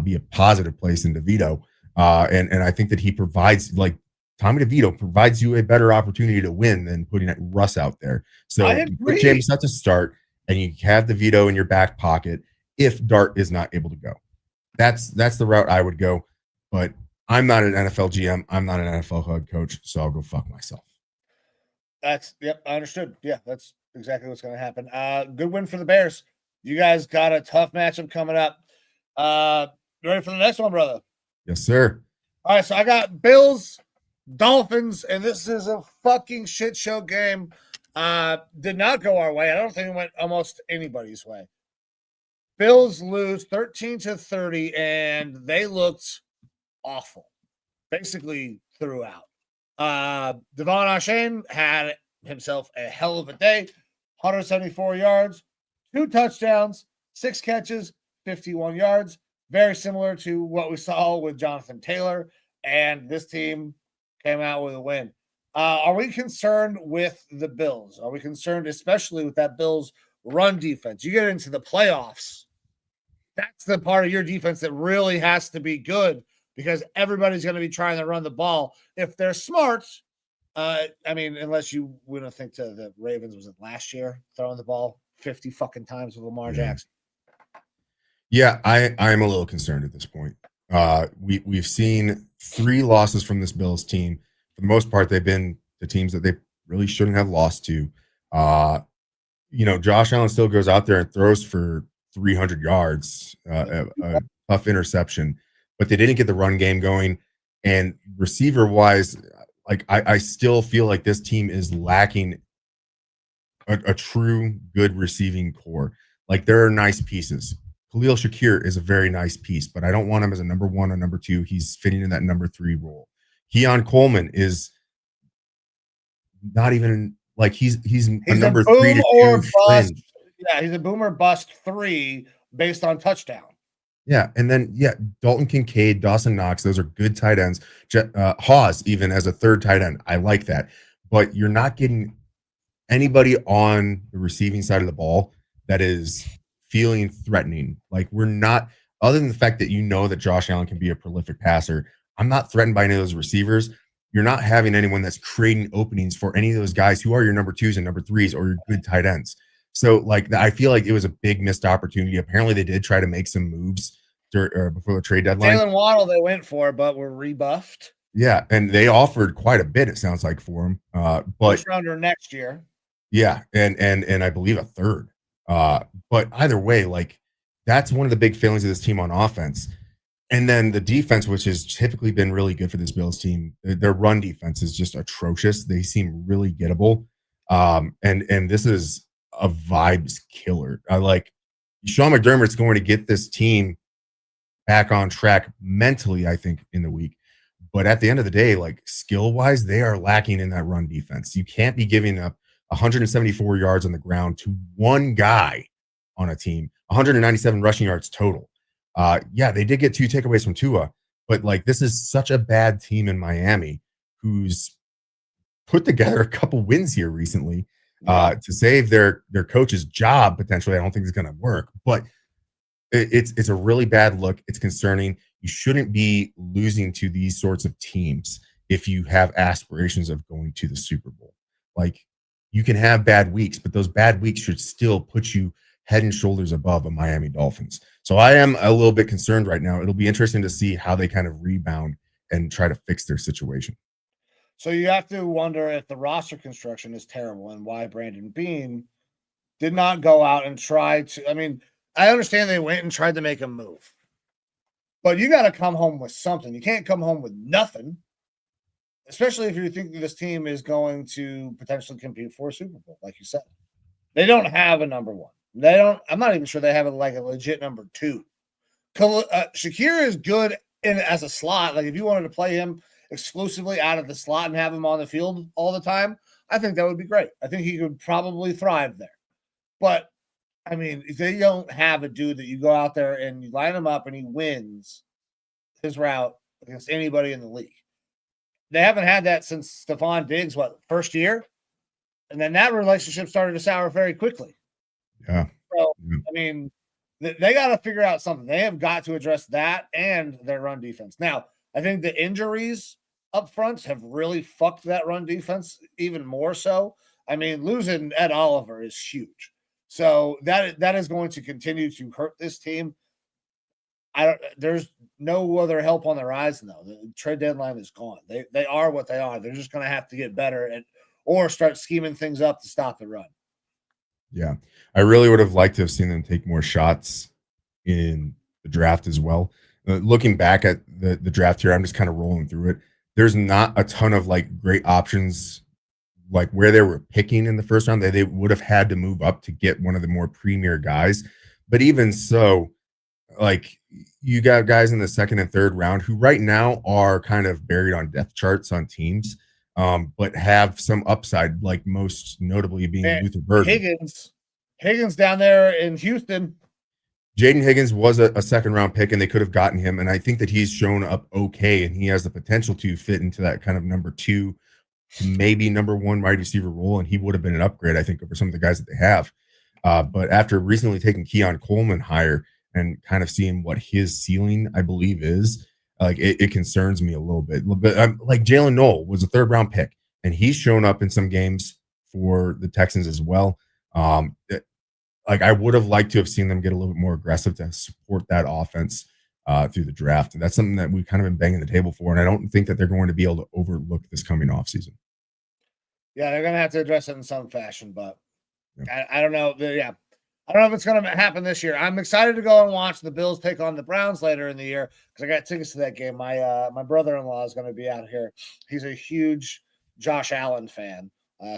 be a positive place in DeVito. And I think that he provides, like Tommy DeVito provides you a better opportunity to win than putting Russ out there. So you put James out to start and you have DeVito in your back pocket if Dart is not able to go. That's the route I would go. But I'm not an NFL GM. I'm not an NFL head coach, so I'll go fuck myself. Yep, I understood. Yeah, that's exactly what's going to happen. Good win for the Bears. You guys got a tough matchup coming up. Ready for the next one, brother? Yes, sir. All right, so I got Bills, Dolphins, and this is a fucking shit show game. Did not go our way. I don't think it went almost anybody's way. Bills lose 13-30, and they looked awful, basically throughout. Devon Achane had himself a hell of a day, 174 yards, 2 touchdowns, 6 catches, 51 yards. Very similar to what we saw with Jonathan Taylor, and this team came out with a win. Are we concerned with the Bills? Are we concerned especially with that Bills run defense? You get into the playoffs, that's the part of your defense that really has to be good because everybody's going to be trying to run the ball. If they're smart, I mean, unless you want to think to the Ravens, was it last year throwing the ball 50 fucking times with Lamar Jackson? Yeah, I'm a little concerned at this point. We've seen 3 losses from this Bills team. For the most part, they've been the teams that they really shouldn't have lost to. Josh Allen still goes out there and throws for 300 yards, a tough interception, but they didn't get the run game going. And receiver wise, like I still feel like this team is lacking a true good receiving core. Like there are nice pieces. Khalil Shakir is a very nice piece, but I don't want him as a number 1 or number 2. He's fitting in that number 3 role. Keon Coleman is not even like he's a number 3 to 2 fringe. Yeah, he's a boomer bust 3 based on touchdown. Yeah, and then Dalton Kincaid, Dawson Knox, those are good tight ends. Hawes even as a 3rd tight end, I like that. But you're not getting anybody on the receiving side of the ball that is feeling threatening. Like we're not, other than the fact that that Josh Allen can be a prolific passer, I'm not threatened by any of those receivers. You're not having anyone that's creating openings for any of those guys who are your number 2s and number 3s or your good tight ends. So like I feel like it was a big missed opportunity. Apparently they did try to make some moves before the trade deadline. Jalen Waddle they went for, but were rebuffed. Yeah, and they offered quite a bit, it sounds like, for him. But first rounder next year. Yeah, and I believe a 3rd. But either way, like that's one of the big failings of this team on offense. And then the defense, which has typically been really good for this Bills team, their run defense is just atrocious. They seem really gettable. And this is a vibes killer. Sean McDermott's going to get this team back on track mentally, I think, in the week. But at the end of the day, like skill-wise, they are lacking in that run defense. You can't be giving up 174 yards on the ground to one guy on a team, 197 rushing yards total. They did get 2 takeaways from Tua, but like this is such a bad team in Miami who's put together a couple wins here recently to save their coach's job potentially. I don't think it's going to work, but it's a really bad look. It's concerning. You shouldn't be losing to these sorts of teams if you have aspirations of going to the Super Bowl. Like you can have bad weeks, but those bad weeks should still put you head and shoulders above a Miami Dolphins. So I am a little bit concerned right now. It'll be interesting to see how they kind of rebound and try to fix their situation. So you have to wonder if the roster construction is terrible and why Brandon Beane did not go out and try to. I mean, I understand they went and tried to make a move, but you got to come home with something. You can't come home with nothing, especially if you think this team is going to potentially compete for a Super Bowl, like you said. They don't have a number 1. They don't. I'm not even sure they have a legit number 2. Shakir is good as a slot. Like if you wanted to play him exclusively out of the slot and have him on the field all the time, I think that would be great. I think he could probably thrive there. But I mean, if they don't have a dude that you go out there and you line him up and he wins his route against anybody in the league. They haven't had that since Stephon Diggs, first year? And then that relationship started to sour very quickly. Yeah. So, I mean, they got to figure out something. They have got to address that and their run defense. Now, I think the injuries up front have really fucked that run defense even more so. I mean, losing Ed Oliver is huge. So that is going to continue to hurt this team. There's no other help on the horizon, though. The trade deadline is gone. They are what they are. They're just going to have to get better or start scheming things up to stop the run. Yeah. I really would have liked to have seen them take more shots in the draft as well. Looking back at the draft here, I'm just kind of rolling through it. There's not a ton of like great options, like where they were picking in the first round. They would have had to move up to get one of the more premier guys. But even so, like you got guys in the 2nd and 3rd round who right now are kind of buried on depth charts on teams, but have some upside, like most notably being Luther Burden. Higgins down there in Houston. Jaden Higgins was a 2nd round pick and they could have gotten him. And I think that he's shown up okay. And he has the potential to fit into that kind of number 2, maybe number 1 wide receiver role. And he would have been an upgrade, I think, over some of the guys that they have. But after recently taking Keon Coleman higher, and kind of seeing what his ceiling, I believe, is. Like it concerns me a little bit. Like Jalen Noel was a 3rd-round pick, and he's shown up in some games for the Texans as well. Like I would have liked to have seen them get a little bit more aggressive to support that offense through the draft. And that's something that we've kind of been banging the table for. And I don't think that they're going to be able to overlook this coming offseason. Yeah, they're going to have to address it in some fashion, but yeah. I don't know. Yeah. I don't know if it's going to happen this year. I'm excited to go and watch the Bills take on the Browns later in the year because I got tickets to that game. My brother-in-law is going to be out here. He's a huge Josh Allen fan,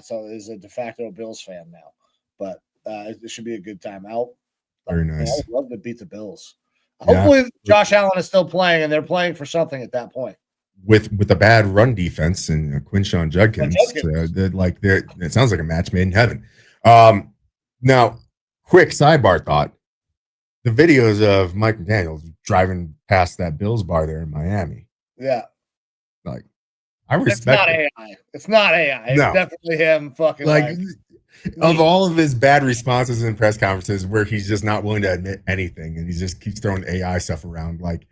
so he's a de facto Bills fan now. But it should be a good time. Very nice. I would love to beat the Bills. Hopefully, Josh Allen is still playing, and they're playing for something at that point. With a bad run defense and Quinshon Judkins, it sounds like a match made in heaven. Now, quick sidebar thought: the videos of Mike McDaniel driving past that Bills bar there in Miami. Yeah, like I respect. It's not AI. It's definitely him. Fucking like of all of his bad responses in press conferences where he's just not willing to admit anything and he just keeps throwing AI stuff around. Like,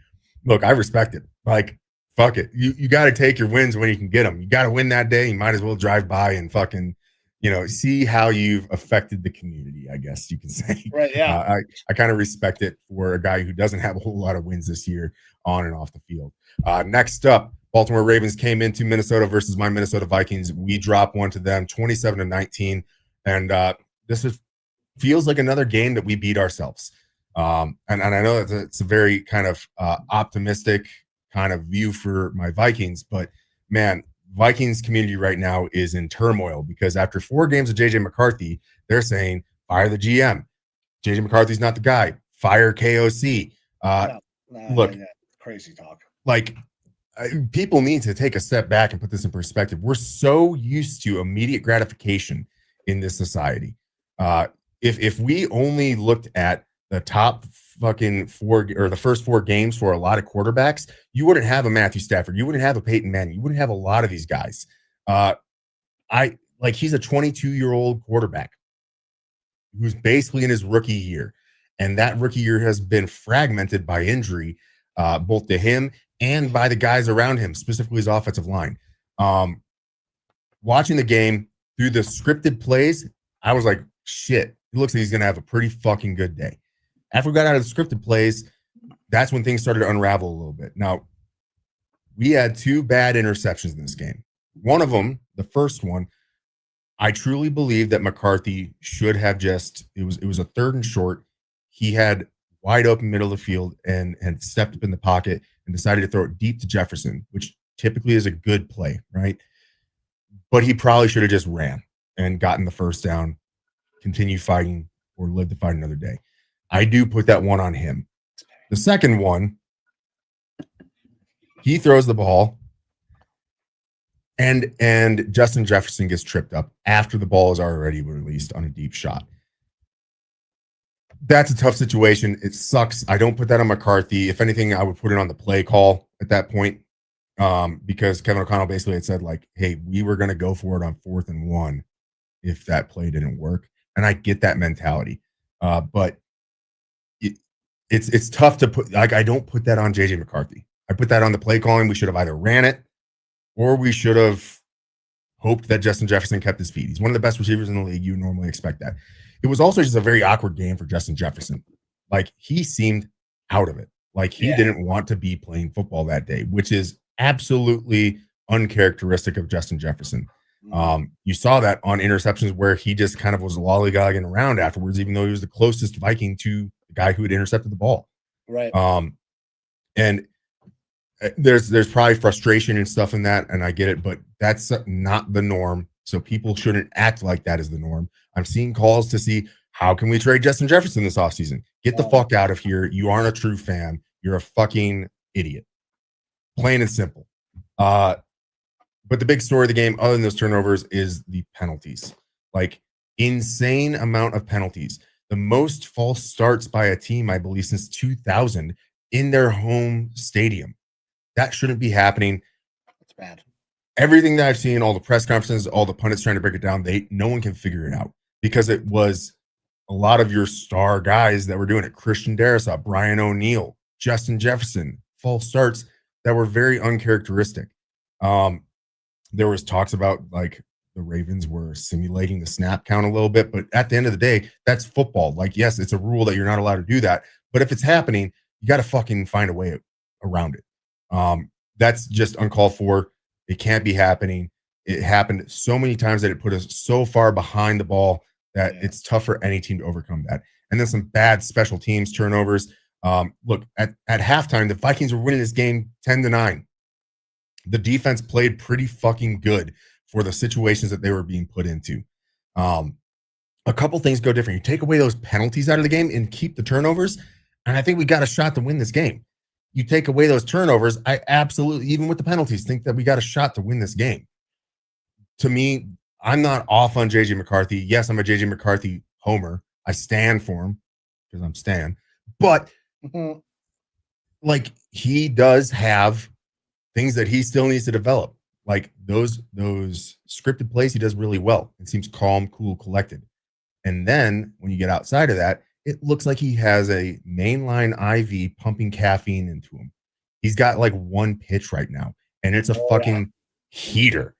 look, I respect it. Like, fuck it. You got to take your wins when you can get them. You got to win that day. You might as well drive by and fucking, see how you've affected the community, I guess you can say. Right, yeah. I kind of respect it for a guy who doesn't have a whole lot of wins this year on and off the field. Next up, Baltimore Ravens came into Minnesota versus my Minnesota Vikings. We dropped one to them, 27-19. And feels like another game that we beat ourselves. And I know that it's a very kind of optimistic kind of view for my Vikings, but man, Vikings community right now is in turmoil because after 4 games of JJ McCarthy, they're saying fire the GM. JJ McCarthy's not the guy. Fire KOC. Look, crazy talk. Like people need to take a step back and put this in perspective. We're so used to immediate gratification in this society. If we only looked at the top fucking 4 or the first 4 games for a lot of quarterbacks, you wouldn't have a Matthew Stafford, you wouldn't have a Peyton Manning, you wouldn't have a lot of these guys. He's a 22-year-old quarterback who's basically in his rookie year, and that rookie year has been fragmented by injury, both to him and by the guys around him, specifically his offensive line. Watching the game through the scripted plays, I was like, shit, it looks like he's going to have a pretty fucking good day. After we got out of the scripted plays, that's when things started to unravel a little bit. Now, we had 2 bad interceptions in this game. One of them, the first one, I truly believe that McCarthy should have it was a 3rd and short. He had wide open middle of the field and stepped up in the pocket and decided to throw it deep to Jefferson, which typically is a good play, right? But he probably should have just ran and gotten the first down, continue fighting, or live to fight another day. I do put that one on him. The second one, he throws the ball, and Justin Jefferson gets tripped up after the ball is already released on a deep shot. That's a tough situation. It sucks. I don't put that on McCarthy. If anything, I would put it on the play call at that point. Because Kevin O'Connell basically had said, like, hey, we were going to go for it on 4th and 1 if that play didn't work. And I get that mentality. But it's tough to put, like, I don't put that on JJ McCarthy. I put that on the play calling. We should have either ran it or we should have hoped that Justin Jefferson kept his feet. He's one of the best receivers in the league. You normally expect that. It was also just a very awkward game for Justin Jefferson. Like, he seemed out of it. Like, he didn't want to be playing football that day, which is absolutely uncharacteristic of Justin Jefferson. You saw that on interceptions where he just kind of was lollygagging around afterwards, even though he was the closest Viking to the guy who had intercepted the ball. Right. And there's probably frustration and stuff in that, and I get it, but that's not the norm. So people shouldn't act like that is the norm. I'm seeing calls to see how can we trade Justin Jefferson this offseason. Get the fuck out of here. You aren't a true fan. You're a fucking idiot. Plain and simple. But the big story of the game, other than those turnovers, is the penalties. Like, insane amount of penalties. The most false starts by a team, I believe, since 2000 in their home stadium. That shouldn't be happening. That's bad. Everything that I've seen, all the press conferences, all the pundits trying to break it down, no one can figure it out because it was a lot of your star guys that were doing it. Christian Darrisaw, Brian O'Neill, Justin Jefferson, false starts that were very uncharacteristic. There was talks about like the Ravens were simulating the snap count a little bit, but at the end of the day, that's football. Like, yes, it's a rule that you're not allowed to do that, but if it's happening, you got to fucking find a way around it. That's just uncalled for. It can't be happening. It happened so many times that it put us so far behind the ball that it's tough for any team to overcome that. And then some bad special teams turnovers. Look, at halftime, the Vikings were winning this game 10-9. The defense played pretty fucking good for the situations that they were being put into. A couple things go different. You take away those penalties out of the game and keep the turnovers, and I think we got a shot to win this game. You take away those turnovers, I absolutely, even with the penalties, think that we got a shot to win this game. To me, I'm not off on JJ McCarthy. Yes, I'm a JJ McCarthy homer. I stand for him because I'm Stan. But like, he does have things that he still needs to develop. Like those scripted plays, he does really well. It seems calm, cool, collected. And then when you get outside of that, it looks like he has a mainline IV pumping caffeine into him. He's got like one pitch right now, and it's a fucking heater.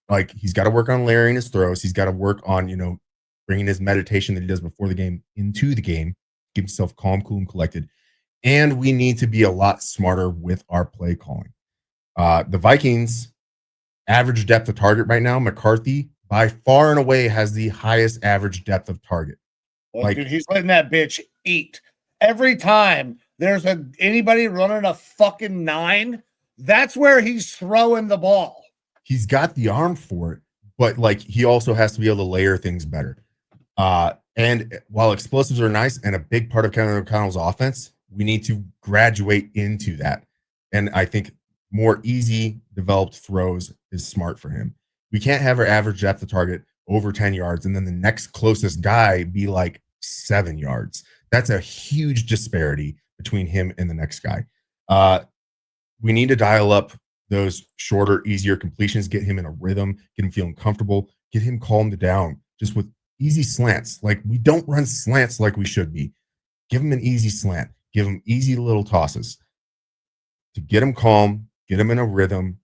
Like, he's got to work on layering his throws. He's got to work on, bringing his meditation that he does before the game into the game, keep himself calm, cool, and collected. And we need to be a lot smarter with our play calling. The Vikings average depth of target right now, McCarthy by far and away has the highest average depth of target. Well, dude, he's letting that bitch eat. Every time there's anybody running a fucking 9, that's where he's throwing the ball. He's got the arm for it, but like, he also has to be able to layer things better. And while explosives are nice and a big part of Kevin O'Connell's offense, we need to graduate into that. And I think more easy developed throws is smart for him. We can't have our average depth of target over 10 yards and then the next closest guy be like 7 yards. That's a huge disparity between him and the next guy. We need to dial up those shorter, easier completions, get him in a rhythm, get him feeling comfortable, get him calmed down just with easy slants. Like, we don't run slants like we should be. Give him an easy slant, give him easy little tosses to get him calm, get him in a rhythm,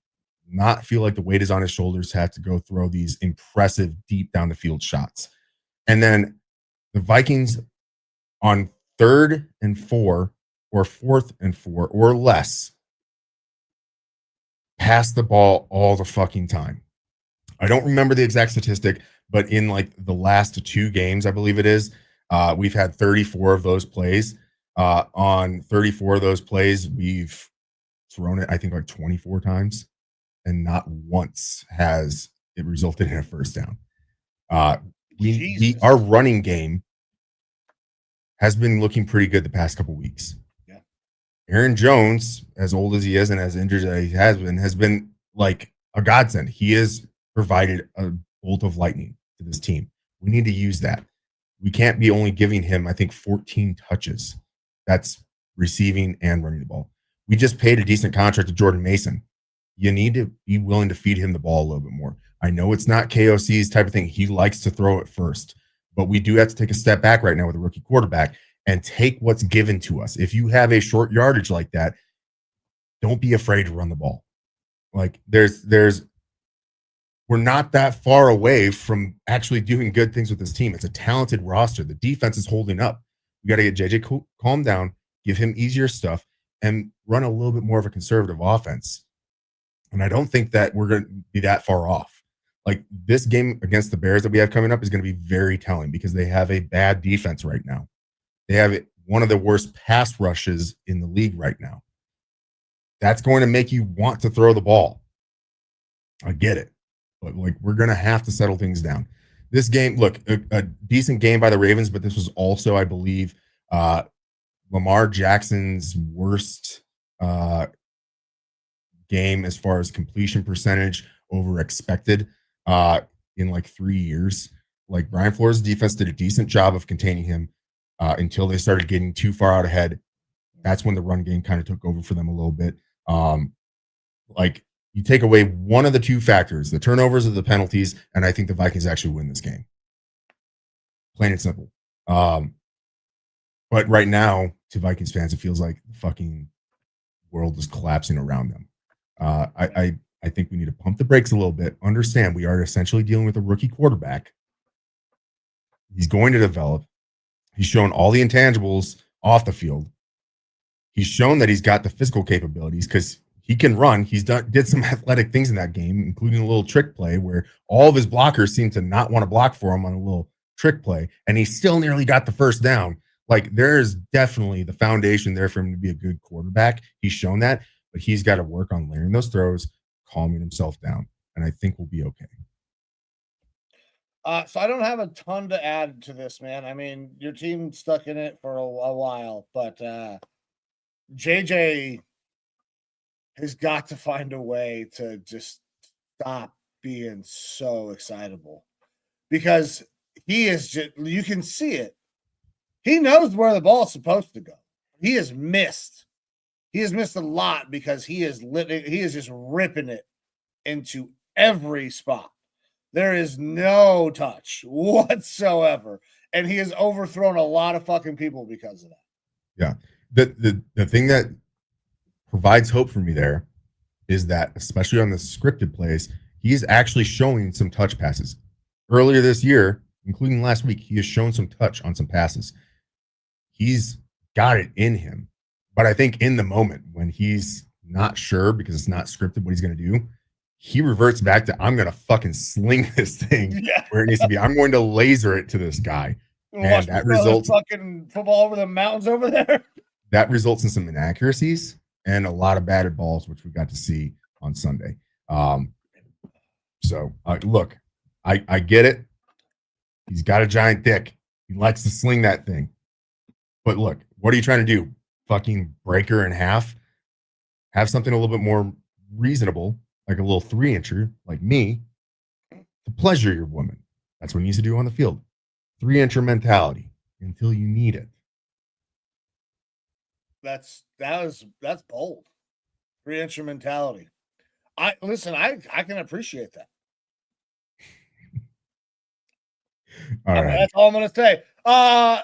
not feel like the weight is on his shoulders, have to go throw these impressive deep down the field shots. And then the Vikings on 3rd and 4 or 4th and 4 or less pass the ball all the fucking time. I don't remember the exact statistic, but in like the last 2 games, I believe it is, we've had 34 of those plays. On 34 of those plays, we've thrown it, I think, like 24 times, and not once has it resulted in a first down. Our running game has been looking pretty good the past couple weeks. Yeah. Aaron Jones, as old as he is and as injured as he has been like a godsend. He has provided a bolt of lightning to this team. We need to use that. We can't be only giving him, I think, 14 touches. That's receiving and running the ball. We just paid a decent contract to Jordan Mason. You need to be willing to feed him the ball a little bit more. I know it's not KOC's type of thing. He likes to throw it first, but we do have to take a step back right now with a rookie quarterback and take what's given to us. If you have a short yardage like that, don't be afraid to run the ball. Like, we're not that far away from actually doing good things with this team. It's a talented roster. The defense is holding up. We got to get JJ calm down, give him easier stuff, and run a little bit more of a conservative offense. And I don't think that we're going to be that far off. Like, this game against the Bears that we have coming up is going to be very telling because they have a bad defense right now. They have one of the worst pass rushes in the league right now. That's going to make you want to throw the ball. I get it. But like, we're going to have to settle things down. This game, look, a decent game by the Ravens, but this was also, I believe, Lamar Jackson's worst game as far as completion percentage over expected in like 3 years. Like, Brian Flores' defense did a decent job of containing him until they started getting too far out ahead. That's when the run game kind of took over for them a little bit. Like, you take away one of the 2 factors, the turnovers or the penalties, and I think the Vikings actually win this game. Plain and simple. But right now, to Vikings fans, it feels like the fucking world is collapsing around them. I think we need to pump the brakes a little bit. Understand we are essentially dealing with a rookie quarterback. He's going to develop. He's shown all the intangibles off the field. He's shown that he's got the physical capabilities because he can run. He's did some athletic things in that game, including a little trick play where all of his blockers seem to not want to block for him on a little trick play, and he still nearly got the first down. Like, there's definitely the foundation there for him to be a good quarterback. He's shown that, but he's got to work on layering those throws, calming himself down, and I think we'll be okay. So I don't have a ton to add to this, man. I mean, your team stuck in it for a while, but JJ has got to find a way to just stop being so excitable, because he is just, you can see it. He knows where the ball is supposed to go. He has missed. He has missed a lot because he is just ripping it into every spot. There is no touch whatsoever. And he has overthrown a lot of fucking people because of that. Yeah. The thing that provides hope for me there is that, especially on the scripted plays, he's actually showing some touch passes. Earlier this year, including last week, he has shown some touch on some passes. He's got it in him. But I think in the moment when he's not sure because it's not scripted what he's going to do, he reverts back to, I'm going to fucking sling this thing where it needs to be. I'm going to laser it to this guy. And that results fucking football over the mountains over there. That results in some inaccuracies and a lot of batted balls, which we got to see on Sunday. Look, I get it. He's got a giant dick. He likes to sling that thing. But look, what are you trying to do? Fucking break her in half? Have something a little bit more reasonable, like a little 3-incher, like me, to pleasure your woman. That's what he needs to do on the field. 3-incher mentality until you need it. That's bold. 3-incher mentality. I can appreciate that. That's all I'm gonna say.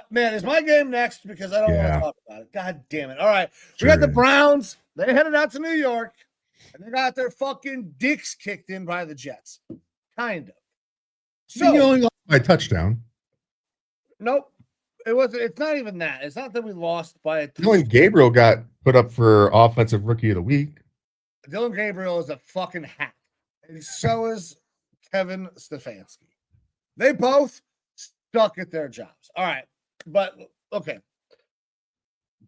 Man, is my game next? Because I don't want to talk about it. God damn it. All right. We got the Browns. They headed out to New York, and they got their fucking dicks kicked in by the Jets. Kind of. So you only lost by a touchdown. Nope. It's not even that. It's not that we lost by a Dylan Gabriel got put up for Offensive Rookie of the Week. Dylan Gabriel is a fucking hack. And so is Kevin Stefanski. They both stuck at their jobs. All right. But, okay.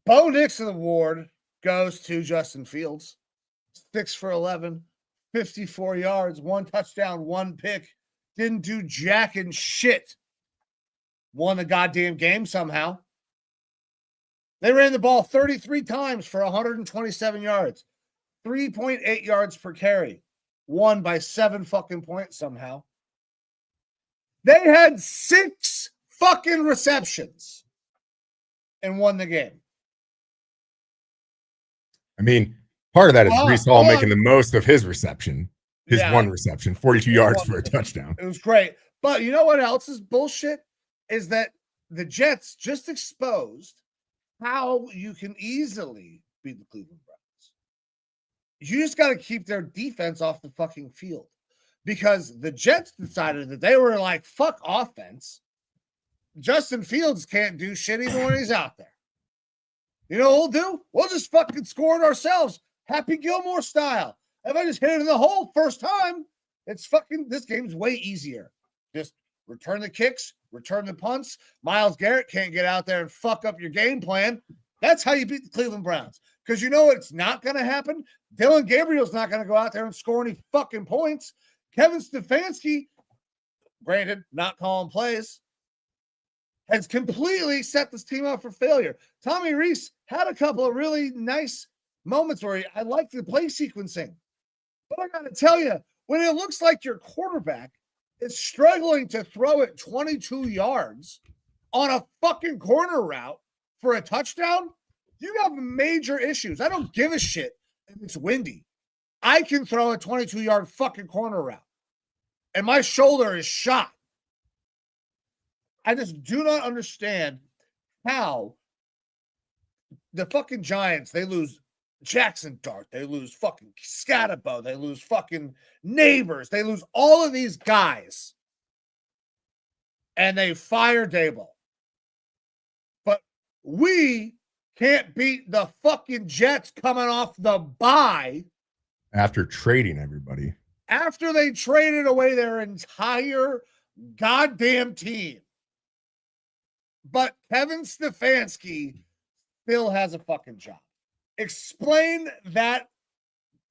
Bo Nixon Award goes to Justin Fields. 6 for 11, 54 yards, 1 touchdown, 1 pick. Didn't do jack and shit. Won the goddamn game somehow. They ran the ball 33 times for 127 yards. 3.8 yards per carry. Won by 7 fucking points somehow. They had 6 fucking receptions and won the game. I mean, part of that is Breece Hall making the most of his reception. His 1 reception, 42 yards for a touchdown. It was great. But you know what else is bullshit? Is that the Jets just exposed how you can easily beat the Cleveland Browns. You just got to keep their defense off the fucking field. Because the Jets decided that they were like, fuck offense. Justin Fields can't do shit even when he's out there. You know what we'll do? We'll just fucking score it ourselves. Happy Gilmore style. If I just hit it in the hole first time, it's fucking, this game's way easier. Just return the kicks, return the punts. Myles Garrett can't get out there and fuck up your game plan. That's how you beat the Cleveland Browns. Because you know it's not going to happen. Dylan Gabriel's not going to go out there and score any fucking points. Kevin Stefanski, granted, not calling plays, has completely set this team up for failure. Tommy Reese had a couple of really nice moments where I liked the play sequencing. But I got to tell you, when it looks like your quarterback is struggling to throw it 22 yards on a fucking corner route for a touchdown, you have major issues. I don't give a shit if it's windy. I can throw a 22-yard fucking corner route, and my shoulder is shot. I just do not understand how the fucking Giants, they lose Jackson Dart, they lose fucking Scatterbo, they lose fucking Neighbors, they lose all of these guys, and they fire Dable. But we can't beat the fucking Jets coming off the bye after trading everybody. After they traded away their entire goddamn team. But Kevin Stefanski still has a fucking job. Explain that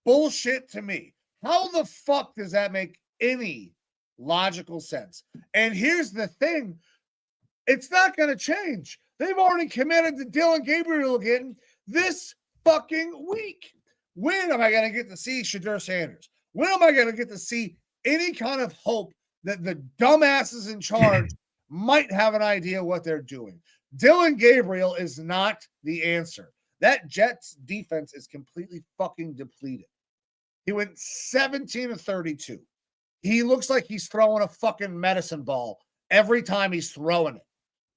bullshit to me. How the fuck does that make any logical sense? And here's the thing. It's not going to change. They've already committed to Dylan Gabriel again this fucking week. When am I going to get to see Shadur Sanders? When am I going to get to see any kind of hope that the dumbasses in charge might have an idea what they're doing? Dylan Gabriel is not the answer. That Jets defense is completely fucking depleted. He went 17 of 32. He looks like he's throwing a fucking medicine ball every time he's throwing it.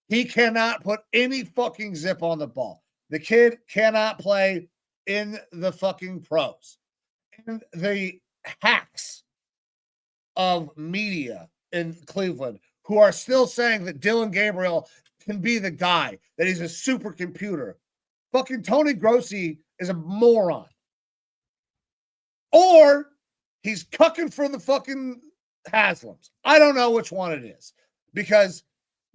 He cannot put any fucking zip on the ball. The kid cannot play in the fucking pros. And the hacks of media in Cleveland who are still saying that Dylan Gabriel can be the guy, that he's a supercomputer. Fucking Tony Grossi is a moron. Or he's cucking for the fucking Haslams. I don't know which one it is, because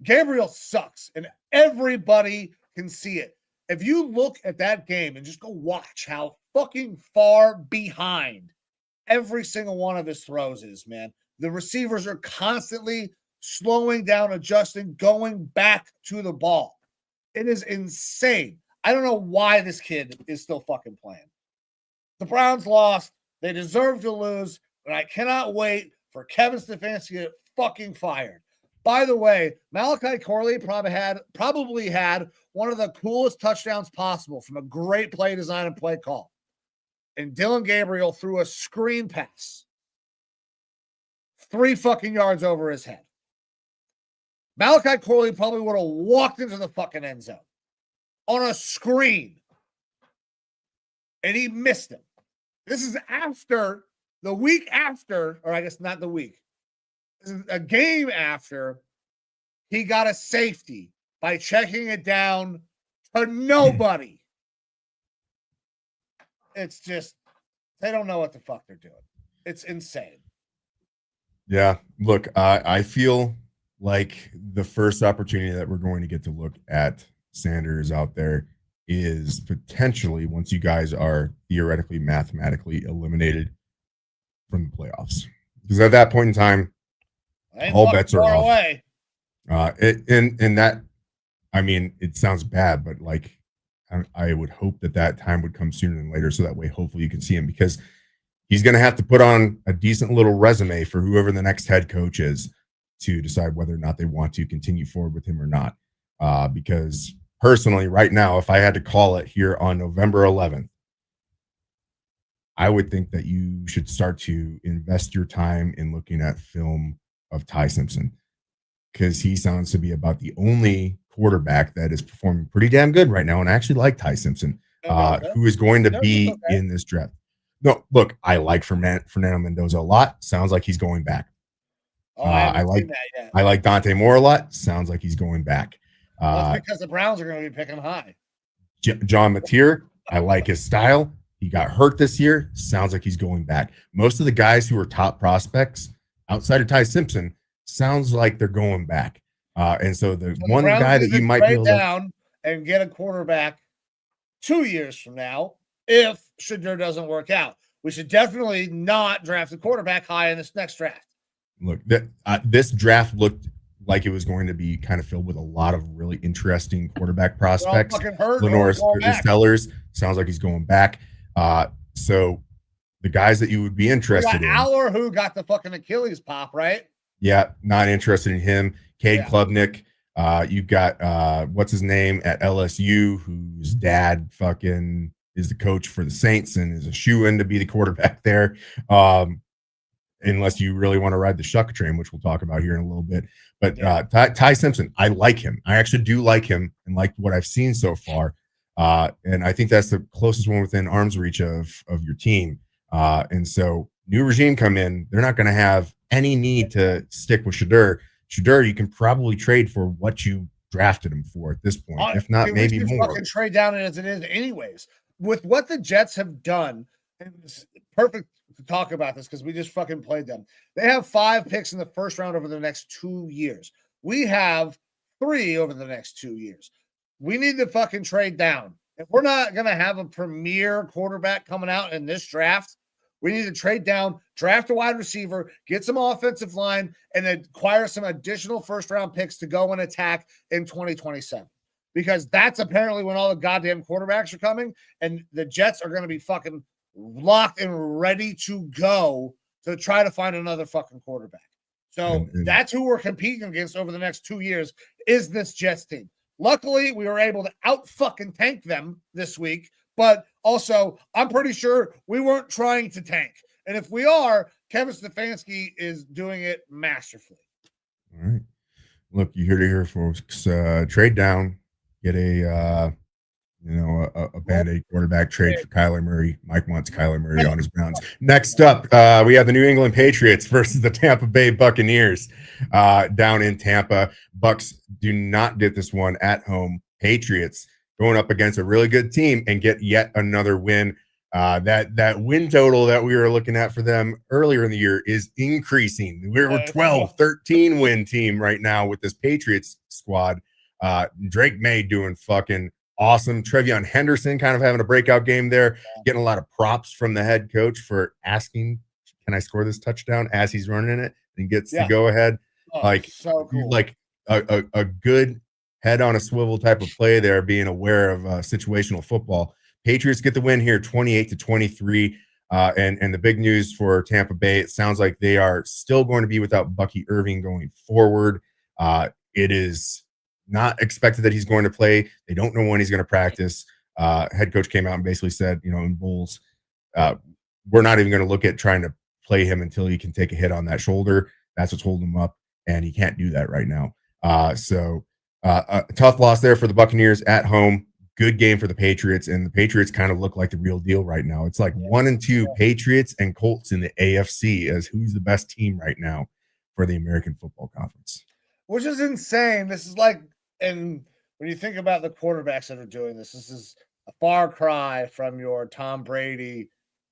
Gabriel sucks and everybody can see it. If you look at that game and just go watch how fucking far behind every single one of his throws is, man. The receivers are constantly slowing down, adjusting, going back to the ball. It is insane. I don't know why this kid is still fucking playing. The Browns lost. They deserve to lose, but I cannot wait for Kevin Stefanski to get fucking fired. By the way, Malachi Corley probably had one of the coolest touchdowns possible from a great play design and play call. And Dylan Gabriel threw a screen pass 3 fucking yards over his head. Malachi Corley probably would have walked into the fucking end zone on a screen. And he missed him. This is after the week after, or I guess not the week. This is a game after he got a safety by checking it down to nobody. It's just, they don't know what the fuck they're doing. It's insane. Yeah. Look, I feel like the first opportunity that we're going to get to look at Sanders out there is potentially once you guys are theoretically, mathematically eliminated from the playoffs. Because at that point in time, all bets are off. Away. And that, I mean, it sounds bad, but like, I would hope that time would come sooner than later. So that way, hopefully you can see him, because he's going to have to put on a decent little resume for whoever the next head coach is to decide whether or not they want to continue forward with him or not. Because personally, right now, if I had to call it here on November 11th, I would think that you should start to invest your time in looking at film of Ty Simpson, because he sounds to be about the only quarterback that is performing pretty damn good right now. And I actually like Ty Simpson, who is going to be in this draft. No, look, I like Fernando Mendoza a lot. Sounds like he's going back. I like Dante Moore a lot. Sounds like he's going back. That's because the Browns are going to be picking high. John Mateer, I like his style. He got hurt this year. Sounds like he's going back. Most of the guys who are top prospects outside of Ty Simpson sounds like they're going back. And so the one guy that you might be able down and get a quarterback 2 years from now, if Shadur doesn't work out, we should definitely not draft a quarterback high in this next draft. Look, this draft looked like it was going to be kind of filled with a lot of really interesting quarterback prospects. Lenoris Sellers sounds like he's going back. So the guys that you would be interested in. Aller, who got the fucking Achilles pop, right? Yeah, not interested in him. Cade Klubnik. You've got what's his name at LSU, whose dad fucking is the coach for the Saints and is a shoe-in to be the quarterback there. unless you really want to ride the shuck train, which we'll talk about here in a little bit. But Ty Simpson, I like him. I actually do like him and like what I've seen so far. And I think that's the closest one within arm's reach of your team. And so new regime come in, they're not going to have any need to stick with Shedeur. Shedeur, you can probably trade for what you drafted him for at this point, if not maybe more. Fucking trade down as it is anyways. With what the Jets have done, and it's perfect to talk about this because we just fucking played them. They have 5 picks in the first round over the next 2 years. We have 3 over the next 2 years. We need to fucking trade down. If we're not going to have a premier quarterback coming out in this draft, we need to trade down, draft a wide receiver, get some offensive line, and acquire some additional first-round picks to go and attack in 2027. Because that's apparently when all the goddamn quarterbacks are coming, and the Jets are going to be fucking locked and ready to go to try to find another fucking quarterback. So that's who we're competing against over the next 2 years is this Jets team. Luckily, we were able to out-fucking-tank them this week, but also, I'm pretty sure we weren't trying to tank. And if we are, Kevin Stefanski is doing it masterfully. All right. Look, you heard it here, folks. Trade down, get a Band-Aid quarterback trade for Kyler Murray. Mike wants Kyler Murray on his Browns. Next up, we have the New England Patriots versus the Tampa Bay Buccaneers down in Tampa. Bucks do not get this one at home. Patriots going up against a really good team and get yet another win. That win total that we were looking at for them earlier in the year is increasing. We're 12, 13 win team right now with this Patriots squad. Drake May doing fucking awesome. Trevion Henderson kind of having a breakout game there, getting a lot of props from the head coach for asking, can I score this touchdown as he's running it, and gets to go ahead. So cool. Like a good head on a swivel type of play there, being aware of situational football. Patriots get the win here 28-23. And the big news for Tampa Bay, it sounds like they are still going to be without Bucky Irving going forward. It is not expected that he's going to play. They don't know when he's going to practice. Head coach came out and basically said, in Bulls, we're not even going to look at trying to play him until he can take a hit on that shoulder. That's what's holding him up, and he can't do that right now. So a tough loss there for the Buccaneers at home. Good game for the Patriots, and the Patriots kind of look like the real deal right now. It's like 1 and 2 Patriots and Colts in the AFC as who's the best team right now for the American Football Conference. Which is insane. This is like, and when you think about the quarterbacks that are doing this is a far cry from your Tom Brady,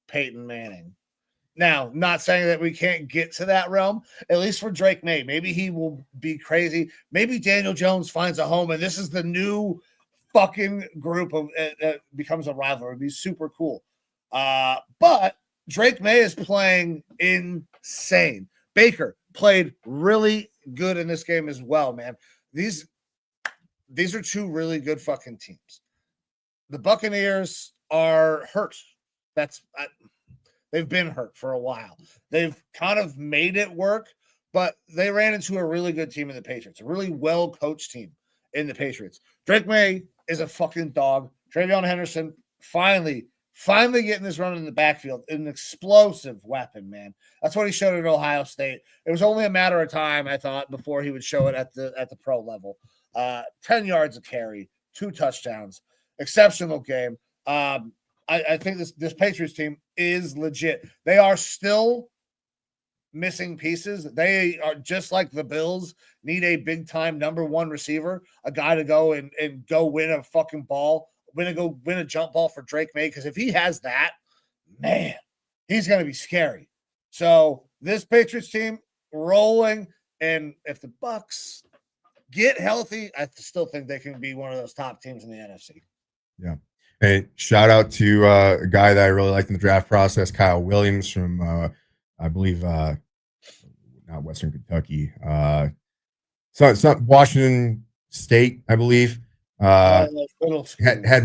Peyton Manning. Now, not saying that we can't get to that realm, at least for Drake May. Maybe he will be crazy. Maybe Daniel Jones finds a home, and this is the new fucking group of becomes a rivalry. It'd be super cool. But Drake May is playing insane. Baker played really good in this game as well, man. These are 2 really good fucking teams. The Buccaneers are hurt. They've been hurt for a while. They've kind of made it work, but they ran into a really good team in the Patriots, a really well-coached team in the Patriots. Drake May is a fucking dog. Trevion Henderson finally getting this run in the backfield. An explosive weapon, man. That's what he showed at Ohio State. It was only a matter of time, I thought, before he would show it at the pro level. 10 yards of carry, 2 touchdowns. Exceptional game. I think this Patriots team is legit. They are still missing pieces. They are just like the Bills, need a big time number 1 receiver, a guy to go and go win a fucking ball, win a jump ball for Drake May. Because if he has that, man, he's going to be scary. So this Patriots team rolling, and if the Bucks get healthy, I still think they can be one of those top teams in the NFC. Yeah. Hey, shout out to a guy that I really liked in the draft process, Kyle Williams from, I believe, not Western Kentucky, so Washington State, I believe. Had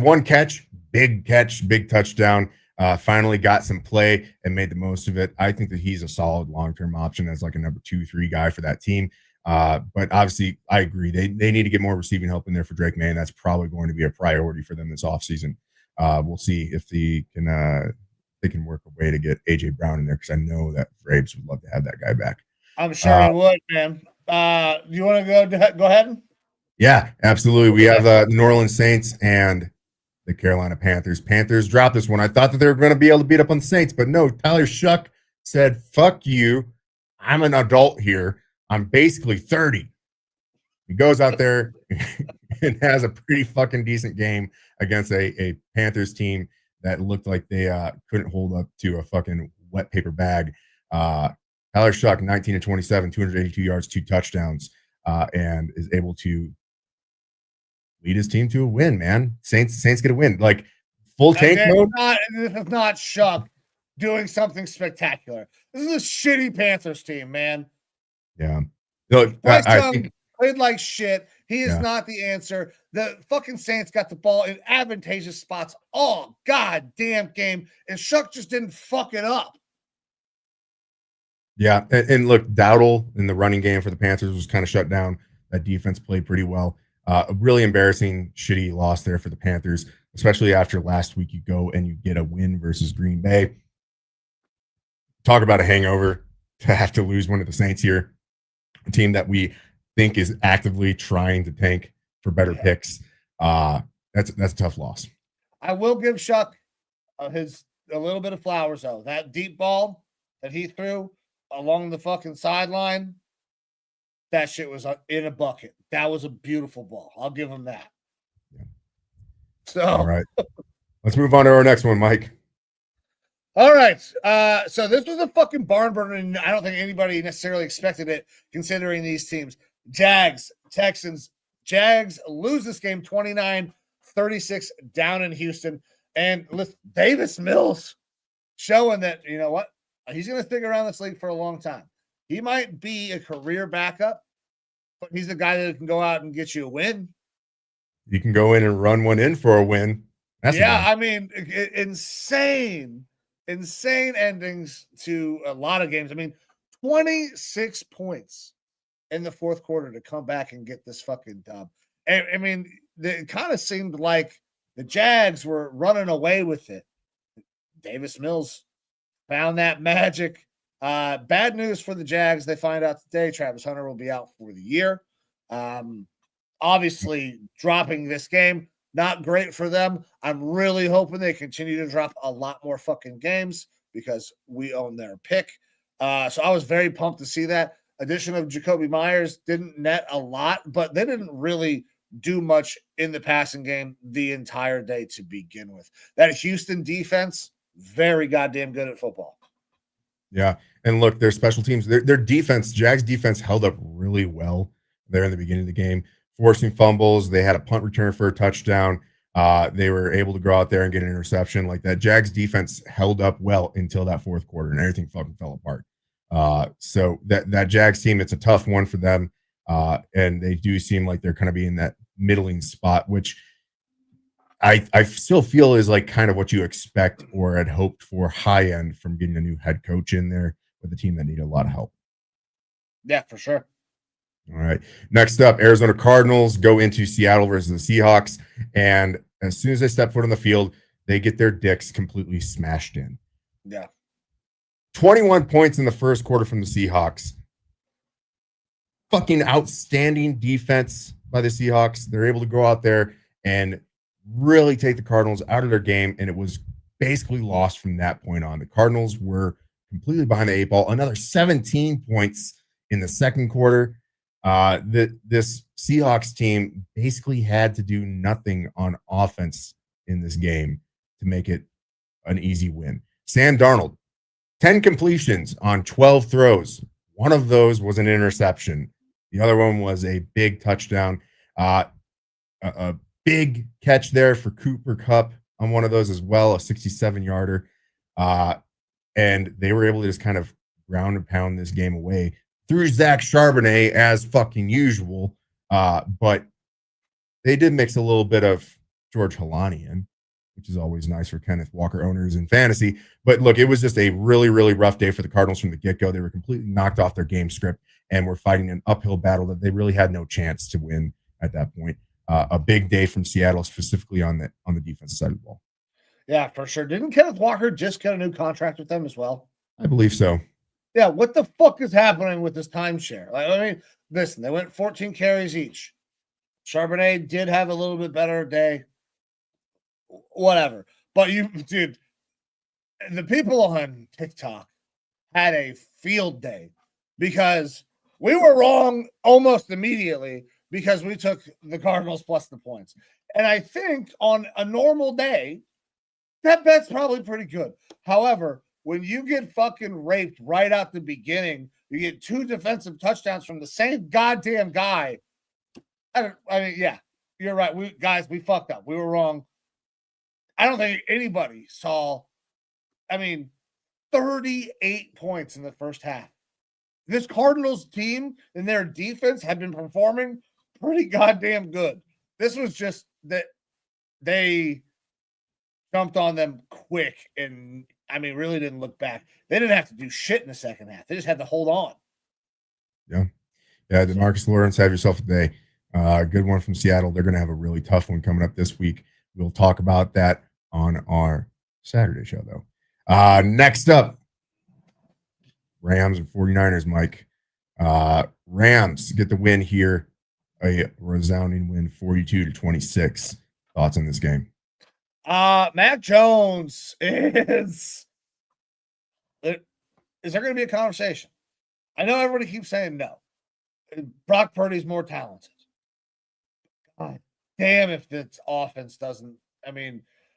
1 catch, big touchdown. Finally got some play and made the most of it. I think that he's a solid long-term option as like a number 2, 3 guy for that team. But obviously, I agree. They need to get more receiving help in there for Drake May, and that's probably going to be a priority for them this offseason. We'll see if they can they can work a way to get AJ Brown in there because I know that Braves would love to have that guy back. I'm sure he would, man. You want to go ahead? Yeah, absolutely. We have the New Orleans Saints and the Carolina Panthers. Panthers dropped this one. I thought that they were going to be able to beat up on the Saints, but no. Tyler Shuck said, "Fuck you. I'm an adult here. I'm basically 30." He goes out there and has a pretty fucking decent game against a Panthers team that looked like they couldn't hold up to a fucking wet paper bag. Tyler Shuck, 19 to 27, 282 yards, 2 touchdowns, and is able to lead his team to a win, man. Saints get a win. Like full tank mode. This is not Shuck doing something spectacular. This is a shitty Panthers team, man. Yeah. Look, I think played like shit. He is not the answer. The fucking Saints got the ball in advantageous spots all goddamn game, and Shuck just didn't fuck it up. Yeah, and look, Dowdle in the running game for the Panthers was kind of shut down. That defense played pretty well. A really embarrassing, shitty loss there for the Panthers, especially after last week. You go and you get a win versus Green Bay. Talk about a hangover to have to lose one of the Saints here, a team that we think is actively trying to tank for better picks. That's a tough loss. I will give Shuck a little bit of flowers though. That deep ball that he threw along the fucking sideline, that shit was in a bucket. That was a beautiful ball. I'll give him that. Yeah. So, all right, let's move on to our next one, Mike. All right. So this was a fucking barn burner, and I don't think anybody necessarily expected it, considering these teams. Jags, Texans. Jags lose this game 29-36 down in Houston. And listen, Davis Mills showing that, you know what? He's going to stick around this league for a long time. He might be a career backup, but he's a guy that can go out and get you a win. You can go in and run one in for a win. I mean, insane endings to a lot of games. I mean, 26 points in the fourth quarter to come back and get this fucking dub. I mean, it kind of seemed like the Jags were running away with it. Davis Mills found that magic. Bad news for the Jags. They find out today Travis Hunter will be out for the year. Obviously, dropping this game, not great for them. I'm really hoping they continue to drop a lot more fucking games because we own their pick. So I was very pumped to see that. Addition of Jacoby Myers didn't net a lot, but they didn't really do much in the passing game the entire day to begin with. That Houston defense, very goddamn good at football. Yeah. And look, their special teams, their defense, Jags defense held up really well there in the beginning of the game, forcing fumbles. They had a punt return for a touchdown. They were able to go out there and get an interception like that. Jags defense held up well until that fourth quarter, and everything fucking fell apart. So that Jags team, it's a tough one for them. And they do seem like they're kind of be in that middling spot, which I still feel is like kind of what you expect or had hoped for high end from getting a new head coach in there with a team that needed a lot of help. Yeah, for sure. All right. Next up, Arizona Cardinals go into Seattle versus the Seahawks. And as soon as they step foot on the field, they get their dicks completely smashed in. Yeah. 21 points in the first quarter from the Seahawks. Fucking outstanding defense by the Seahawks. They're able to go out there and really take the Cardinals out of their game, and it was basically lost from that point on. The Cardinals were completely behind the 8 ball. Another 17 points in the second quarter. This Seahawks team basically had to do nothing on offense in this game to make it an easy win. Sam Darnold, 10 completions on 12 throws. One of those was an interception. The other one was a big touchdown. A big catch there for Cooper Kupp on one of those as well, a 67-yarder. And they were able to just kind of ground and pound this game away through Zach Charbonnet as fucking usual. But they did mix a little bit of George Halani in, which is always nice for Kenneth Walker owners in fantasy. But look, it was just a really, really rough day for the Cardinals from the get-go. They were completely knocked off their game script and were fighting an uphill battle that they really had no chance to win at that point. A big day from Seattle, specifically on the defensive side of the ball. Yeah, for sure. Didn't Kenneth Walker just get a new contract with them as well? I believe so. Yeah, what the fuck is happening with this timeshare? Like, I mean, listen, they went 14 carries each. Charbonnet did have a little bit better day. Whatever. But dude, the people on TikTok had a field day because we were wrong almost immediately because we took the Cardinals plus the points. And I think on a normal day, that bet's probably pretty good. However, when you get fucking raped right out the beginning, you get 2 defensive touchdowns from the same goddamn guy. I mean, yeah, you're right. We fucked up. We were wrong. I don't think anybody saw, 38 points in the first half. This Cardinals team and their defense had been performing pretty goddamn good. This was just that they jumped on them quick and, really didn't look back. They didn't have to do shit in the second half. They just had to hold on. Yeah. Yeah, DeMarcus Lawrence, have yourself a day. Good one from Seattle. They're going to have a really tough one coming up this week. We'll talk about that on our Saturday show, though. Next up, Rams and 49ers, Mike. Rams get the win here. A resounding win, 42-26. Thoughts on this game? Mac Jones is there going to be a conversation? I know everybody keeps saying no. Brock Purdy's more talented. God damn if this offense doesn't,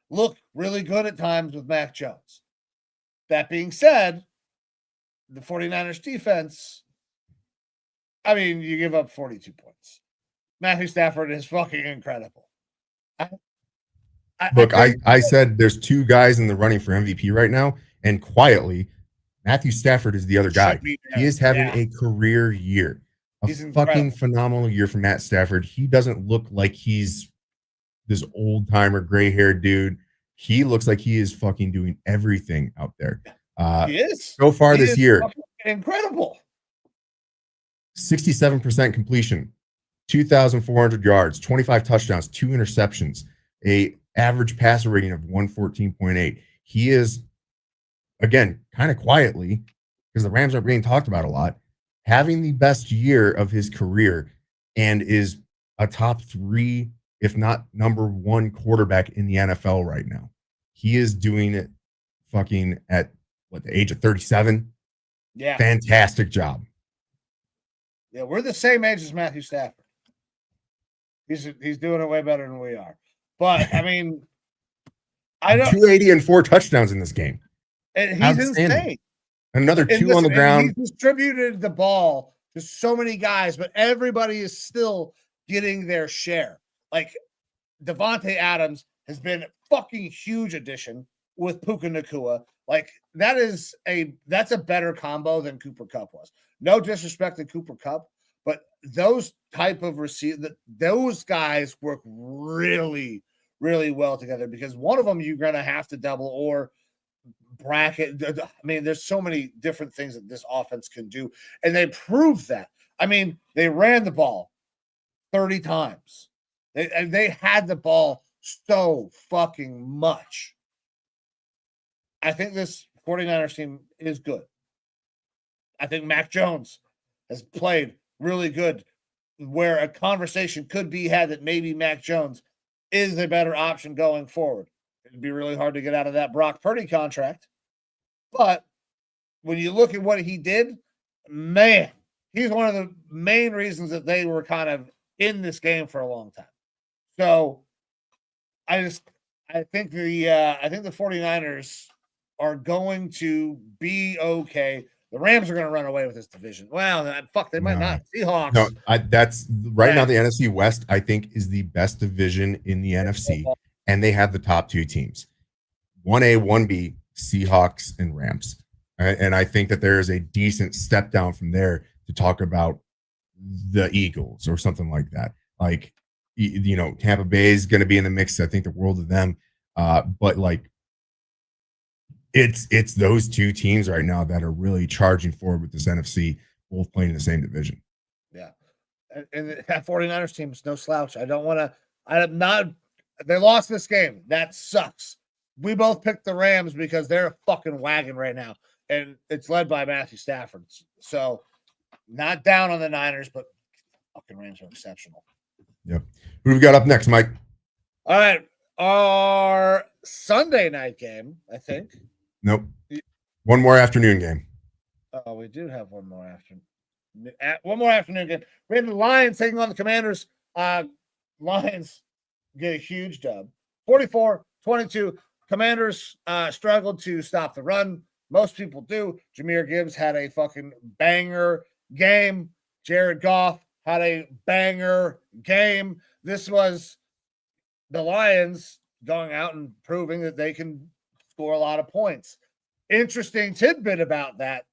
look really good at times with Mac Jones. That being said, the 49ers defense, you give up 42 points. Matthew Stafford is fucking incredible. I said there's 2 guys in the running for MVP right now, and quietly, Matthew Stafford is the other guy. He is having a career year. He's fucking phenomenal year for Matt Stafford. He doesn't look like he's this old-timer, gray-haired dude. He looks like he is fucking doing everything out there. He is. So far this year. Incredible. 67% completion, 2,400 yards, 25 touchdowns, 2 interceptions, a average passer rating of 114.8. He is, again, kind of quietly, because the Rams aren't being talked about a lot, having the best year of his career and is a top 3, if not number 1 quarterback in the NFL right now. He is doing it fucking at the age of 37. Yeah. Fantastic job. Yeah, we're the same age as Matthew Stafford. He's doing it way better than we are. But I don't 280 and 4 touchdowns in this game. And he's insane. Another 2 on the ground. He distributed the ball to so many guys, but everybody is still getting their share. Like Devontae Adams has been a fucking huge addition with Puka Nacua. Like that's a better combo than Cooper Kupp was. No disrespect to Cooper Kupp, but those type of those guys work really, really well together because one of them you're going to have to double or bracket. There's so many different things that this offense can do, and they proved that. They ran the ball 30 times. They had the ball so fucking much. I think this 49ers team is good. I think Mac Jones has played really good where a conversation could be had that maybe Mac Jones is a better option going forward. It'd be really hard to get out of that Brock Purdy contract. But when you look at what he did, man, he's one of the main reasons that they were kind of in this game for a long time. So I think the 49ers are going to be okay. The Rams are going to run away with this division. Well, they might not. Seahawks. No, that's right now. The NFC West, I think, is the best division in the NFC, and they have the top 2 teams: 1A, 1B, Seahawks, and Rams. And I think that there is a decent step down from there to talk about the Eagles or something like that. Like, Tampa Bay is going to be in the mix. I think the world of them, but like. It's those 2 teams right now that are really charging forward with this NFC, both playing in the same division. Yeah. And that 49ers team is no slouch. They lost this game. That sucks. we both picked the Rams because they're a fucking wagon right now, and it's led by Matthew Stafford. So not down on the Niners, but fucking Rams are exceptional. Yep. Who do we got up next, Mike? All right, our Sunday night game, I think. Nope. One more afternoon game. Oh, we do have one more afternoon. One more afternoon game. We have the Lions taking on the Commanders. Lions get a huge dub. 44-22. Commanders struggled to stop the run. Most people do. Jahmyr Gibbs had a fucking banger game. Jared Goff had a banger game. This was the Lions going out and proving that they can score a lot of points. Interesting tidbit about that.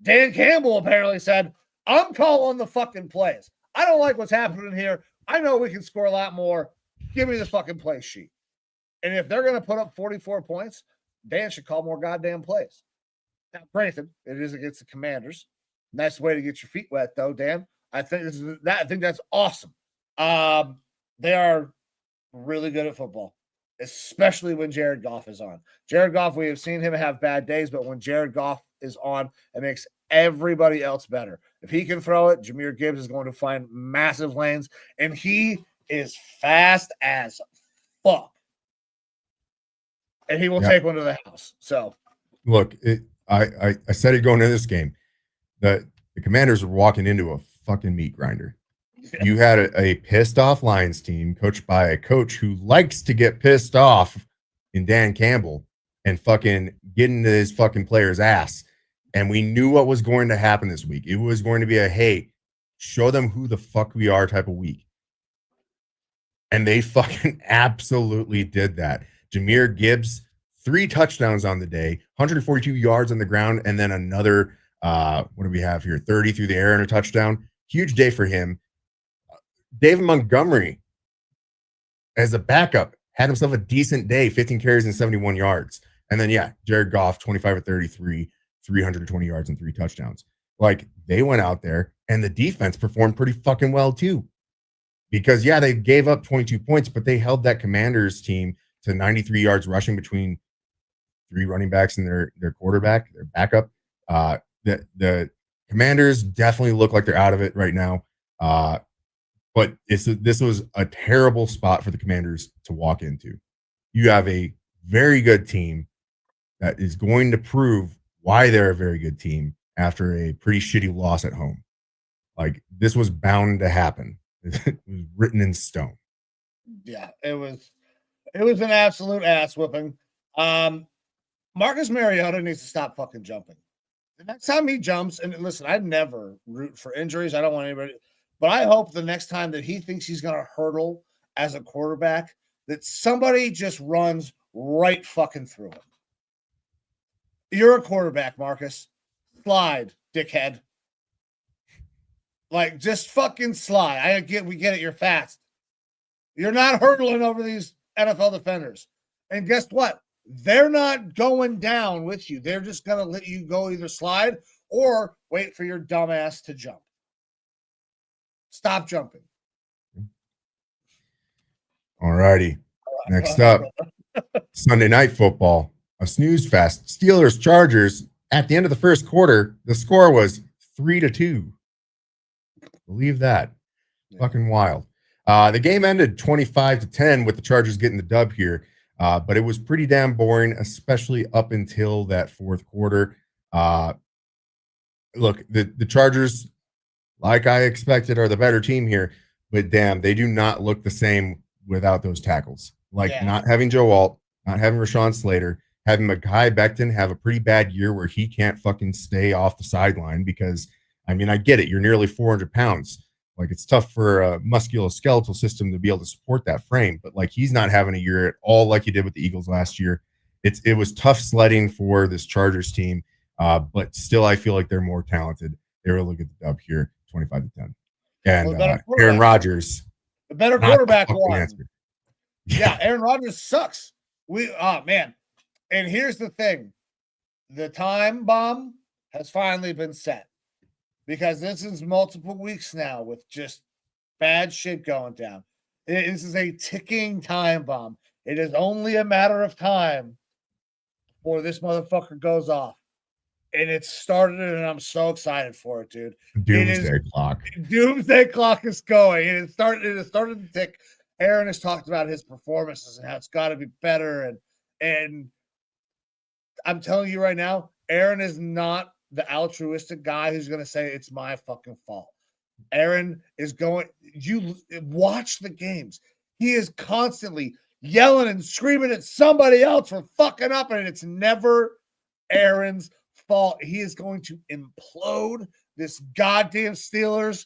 Dan Campbell apparently said, I'm calling the fucking plays. I don't like what's happening here. I know we can score a lot more. Give me the fucking play sheet. And if they're going to put up 44 points, Dan should call more goddamn plays. Now, granted, it is against the Commanders. Nice way to get your feet wet, though, Dan. I think that's awesome. They are really good at football, especially when Jared Goff is on. Jared Goff, we have seen him have bad days, but when Jared Goff is on, it makes everybody else better. If he can throw it, Jahmyr Gibbs is going to find massive lanes, and he is fast as fuck. And he will take one to the house. So, look, I said it going into this game that the Commanders were walking into a fucking meat grinder. Yeah. You had a pissed off Lions team coached by a coach who likes to get pissed off in Dan Campbell and fucking get into his fucking player's ass. And we knew what was going to happen this week. It was going to be a, hey, show them who the fuck we are type of week. And they fucking absolutely did that. Jahmyr Gibbs, 3 touchdowns on the day, 142 yards on the ground, and then another, what do we have here? 30 through the air and a touchdown. Huge day for him. David Montgomery, as a backup, had himself a decent day, 15 carries and 71 yards. And then, yeah, Jared Goff, 25 of 33, 320 yards and 3 touchdowns. Like, they went out there, and the defense performed pretty fucking well, too. Because, yeah, they gave up 22 points, but they held that Commanders team to 93 yards rushing between 3 running backs and their quarterback, their backup. The Commanders definitely look like they're out of it right now. But this was a terrible spot for the Commanders to walk into. You have a very good team that is going to prove why they're a very good team after a pretty shitty loss at home. Like, this was bound to happen. It was written in stone. Yeah, it was an absolute ass whooping. Marcus Mariota needs to stop fucking jumping. The next time he jumps, and listen, I'd never root for injuries. I don't want anybody, but I hope the next time that he thinks he's going to hurdle as a quarterback, that somebody just runs right fucking through him. You're a quarterback, Marcus. Slide, dickhead. Like, just fucking slide. We get it. You're fast. You're not hurdling over these NFL defenders. And guess what? They're not going down with you. They're just going to let you go either slide or wait for your dumbass to jump. Stop jumping. All righty. Next up, Sunday Night Football. A snooze fest. Steelers, Chargers. At the end of the first quarter, the score was 3-2. Believe that. Yeah. Fucking wild. The game ended 25-10 with the Chargers getting the dub here. But it was pretty damn boring, especially up until that fourth quarter. Look, the Chargers, like I expected, are the better team here. But damn, they do not look the same without those tackles. Like, not having Joe Alt, not having Rashawn Slater, having Mekhi Becton have a pretty bad year where he can't fucking stay off the sideline because, I mean, I get it. You're nearly 400 pounds. Like, it's tough for a musculoskeletal system to be able to support that frame. But, like, he's not having a year at all like he did with the Eagles last year. It was tough sledding for this Chargers team. But still, I feel like they're more talented. They were able to get the dub here, 25-10. And Aaron Rodgers. The better quarterback won. Yeah, Aaron Rodgers sucks. Man. And here's the thing. The time bomb has finally been set. Because this is multiple weeks now with just bad shit going down. This is a ticking time bomb. It is only a matter of time before this motherfucker goes off. And it started, and I'm so excited for it, dude. Doomsday clock. Doomsday clock is going. And it started to tick. Aaron has talked about his performances and how it's got to be better. And I'm telling you right now, Aaron is not the altruistic guy who's going to say it's my fucking fault. Aaron is going, you watch the games. He is constantly yelling and screaming at somebody else for fucking up, and it's never Aaron's fault. He is going to implode this goddamn Steelers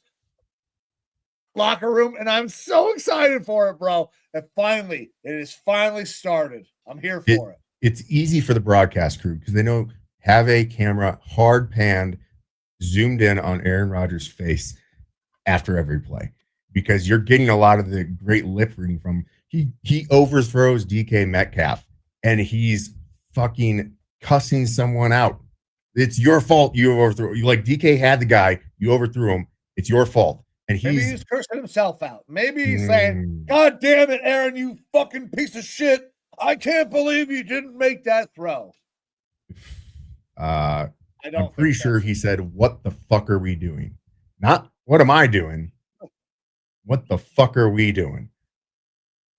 locker room, and I'm so excited for it, bro. It is finally started. I'm here for it. It's easy for the broadcast crew because they know have a camera hard panned, zoomed in on Aaron Rodgers' face after every play because you're getting a lot of the great lip reading from he overthrows DK Metcalf and he's fucking cussing someone out. It's your fault you overthrew. You like DK had the guy, you overthrew him. It's your fault. And maybe he's cursing himself out. Maybe he's saying, God damn it, Aaron, you fucking piece of shit. I can't believe you didn't make that throw. I'm pretty sure he said, what the fuck are we doing? Not what am I doing? What the fuck are we doing?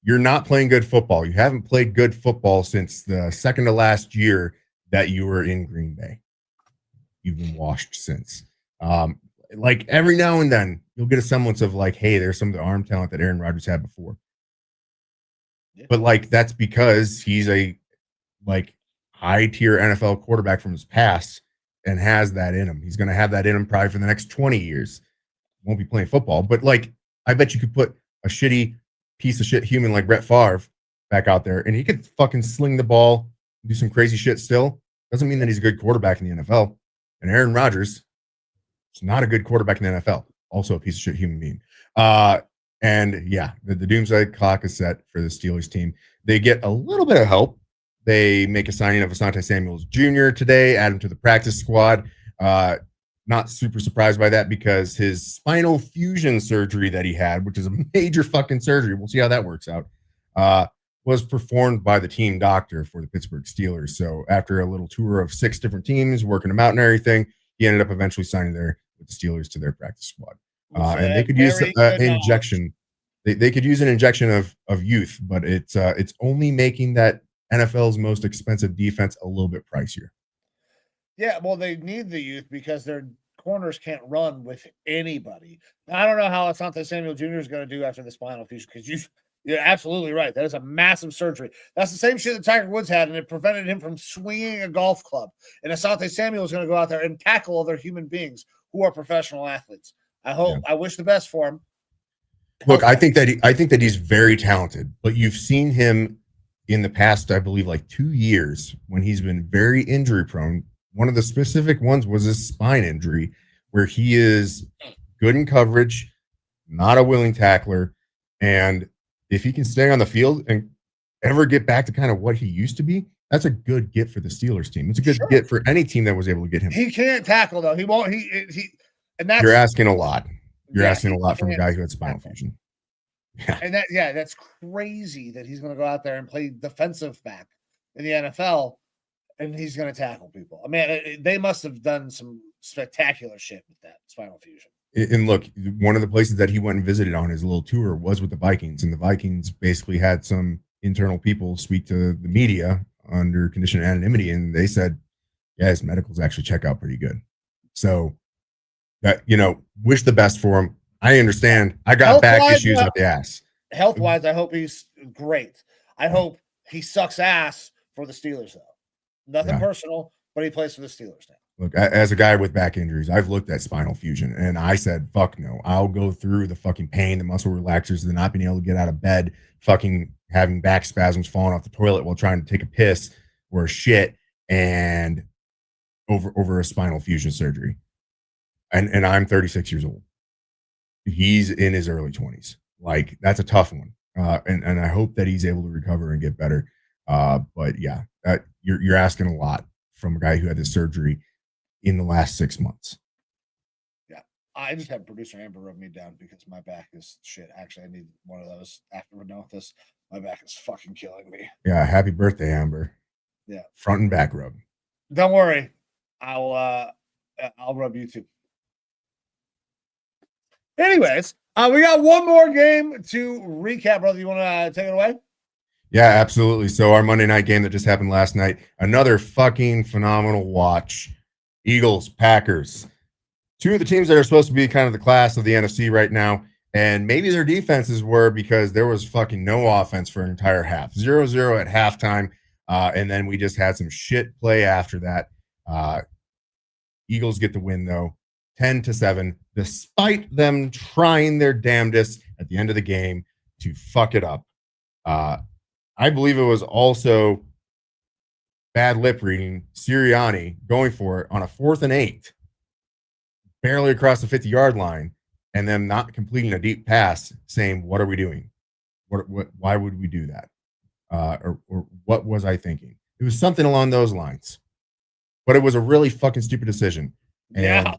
You're not playing good football. You haven't played good football since the second to last year that you were in Green Bay. You've been washed since. Like every now and then you'll get a semblance of like, hey, there's some of the arm talent that Aaron Rodgers had before. Yeah. But like that's because he's a like high tier NFL quarterback from his past and has that in him. He's going to have that in him probably for the next 20 years. Won't be playing football, but like I bet you could put a shitty piece of shit human like Brett Favre back out there and he could fucking sling the ball, do some crazy shit still. Doesn't mean that he's a good quarterback in the NFL. And Aaron Rodgers is not a good quarterback in the NFL. Also a piece of shit human being. And yeah, the doomsday clock is set for the Steelers team. They get a little bit of help. They make a signing of Asante Samuels Jr. today, add him to the practice squad. Not super surprised by that because his spinal fusion surgery that he had, which is a major fucking surgery, we'll see how that works out, was performed by the team doctor for the Pittsburgh Steelers. So after a little tour of 6 different teams, working them out and everything, he ended up eventually signing there with the Steelers to their practice squad. And they could use an injection. They could use an injection of youth, but it's only making that NFL's most expensive defense a little bit pricier. Yeah, well, they need the youth because their corners can't run with anybody. Now, I don't know how Asante Samuel Jr. is going to do after the spinal fusion because you're absolutely right. That is a massive surgery. That's the same shit that Tiger Woods had, and it prevented him from swinging a golf club. And Asante Samuel is going to go out there and tackle other human beings who are professional athletes. I wish the best for him. Look, I think that he's very talented, but you've seen him in the past, I believe, like 2 years when he's been very injury prone. One of the specific ones was his spine injury, where he is good in coverage, not a willing tackler, and if he can stay on the field and ever get back to kind of what he used to be, that's a good get for the Steelers team. It's a good get for any team that was able to get him. He can't tackle though. He won't. And that's you're asking a lot. You're asking a lot from a guy who had spinal fusion. Yeah. And that's crazy that he's going to go out there and play defensive back in the NFL and he's going to tackle people. I mean, they must have done some spectacular shit with that spinal fusion. And look, one of the places that he went and visited on his little tour was with the Vikings, and the Vikings basically had some internal people speak to the media under condition of anonymity, and they said, yeah, his medicals actually check out pretty good. So that, wish the best for him. I understand. I got back issues up the ass. Health-wise, I hope he's great. I hope he sucks ass for the Steelers, though. Nothing personal, but he plays for the Steelers now. Look, as a guy with back injuries, I've looked at spinal fusion, and I said, fuck no. I'll go through the fucking pain, the muscle relaxers, the not being able to get out of bed, fucking having back spasms, falling off the toilet while trying to take a piss or shit, and over a spinal fusion surgery. And I'm 36 years old. He's in his early 20s. Like, that's a tough one. And I hope that he's able to recover and get better. But yeah, you're asking a lot from a guy who had this surgery in the last 6 months. Yeah. I just had producer Amber rub me down because my back is shit. Actually, I need one of those after we're done with this. My back is fucking killing me. Yeah, happy birthday, Amber. Yeah. Front and back rub. Don't worry. I'll rub you too. Anyways, we got one more game to recap, brother. You want to take it away? Yeah, absolutely. So our Monday night game that just happened last night, another fucking phenomenal watch. Eagles, Packers. Two of the teams that are supposed to be kind of the class of the NFC right now. And maybe their defenses were because there was fucking no offense for an entire half. 0-0 at halftime. And then we just had some shit play after that. Eagles get the win, though, 10-7, despite them trying their damnedest at the end of the game to fuck it up. I believe it was also bad lip reading. Sirianni going for it on a 4th and 8, barely across the 50-yard line, and them not completing a deep pass, saying, "What are we doing? Why would we do that? Or what was I thinking?" It was something along those lines, but it was a really fucking stupid decision. And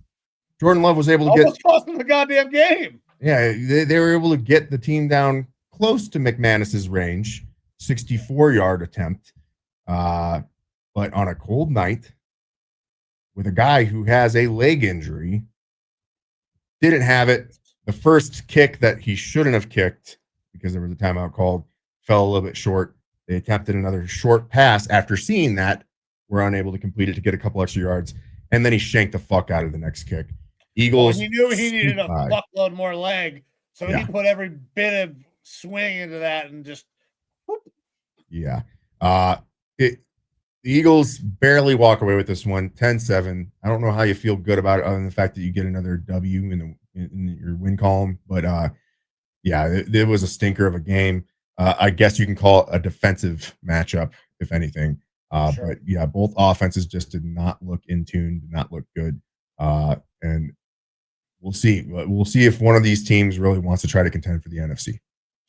Jordan Love was able to almost cost them the goddamn game. Yeah, they were able to get the team down close to McManus's range, 64-yard attempt. But on a cold night with a guy who has a leg injury, didn't have it. The first kick that he shouldn't have kicked because there was a timeout called fell a little bit short. They attempted another short pass after seeing that, were unable to complete it to get a couple extra yards, and then he shanked the fuck out of the next kick. Eagles. He knew he needed a fuckload more leg, so he put every bit of swing into that and just. Whoop. Yeah. The Eagles barely walk away with this one, 10-7. I don't know how you feel good about it other than the fact that you get another W in your win column. But it was a stinker of a game. I guess you can call it a defensive matchup, if anything. Sure. But yeah, both offenses just did not look in tune, did not look good. And we'll see. We'll see if one of these teams really wants to try to contend for the NFC.